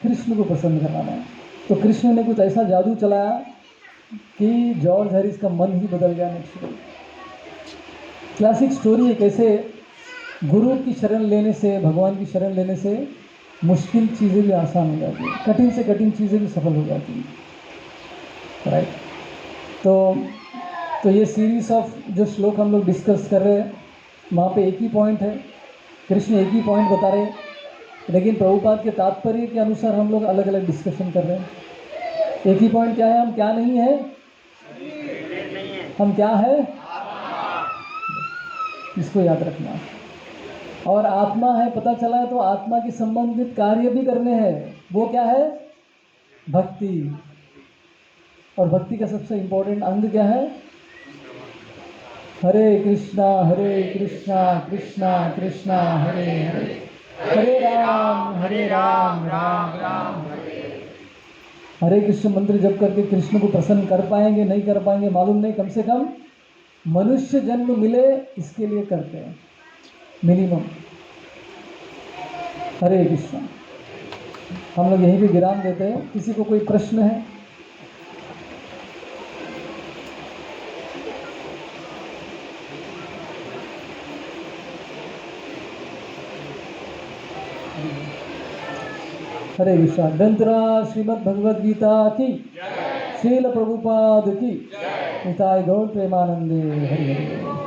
कृष्ण को प्रसन्न कराना है। तो कृष्ण ने कुछ ऐसा जादू चलाया कि जॉर्ज हैरिस का मन ही बदल गया नेचुरल। क्लासिक स्टोरी है कैसे गुरु की शरण लेने से, भगवान की शरण लेने से मुश्किल चीज़ें भी आसान हो जाती हैं, कठिन से कठिन चीज़ें भी सफल हो जाती हैं, राइट। तो ये सीरीज ऑफ जो श्लोक हम लोग डिस्कस कर रहे हैं, वहाँ पे एक ही पॉइंट है, कृष्ण एक ही पॉइंट बता रहे हैं, लेकिन प्रभुपाद के तात्पर्य के अनुसार हम लोग अलग अलग डिस्कशन कर रहे हैं। एक ही पॉइंट क्या है, हम क्या नहीं है, हम क्या है, इसको याद रखना। और आत्मा है, पता चला है, तो आत्मा के संबंधित कार्य भी करने हैं। वो क्या है, भक्ति। और भक्ति का सबसे इंपॉर्टेंट अंग क्या है, हरे कृष्णा कृष्णा कृष्णा हरे हरे, हरे राम राम राम हरे कृष्ण मंत्र जप करके कृष्ण को प्रसन्न कर पाएंगे, नहीं कर पाएंगे मालूम नहीं, कम से कम मनुष्य जन्म मिले इसके लिए करते हैं मिनिमम। हरे कृष्ण। हम लोग यहीं पे विराम देते हैं। किसी को कोई प्रश्न है? हरे कृष्णा। ग्रंथराज श्रीमद् भगवद गीता की, श्रील प्रभुपाद की, निताय गौर प्रेमानंदे। हरि हरि।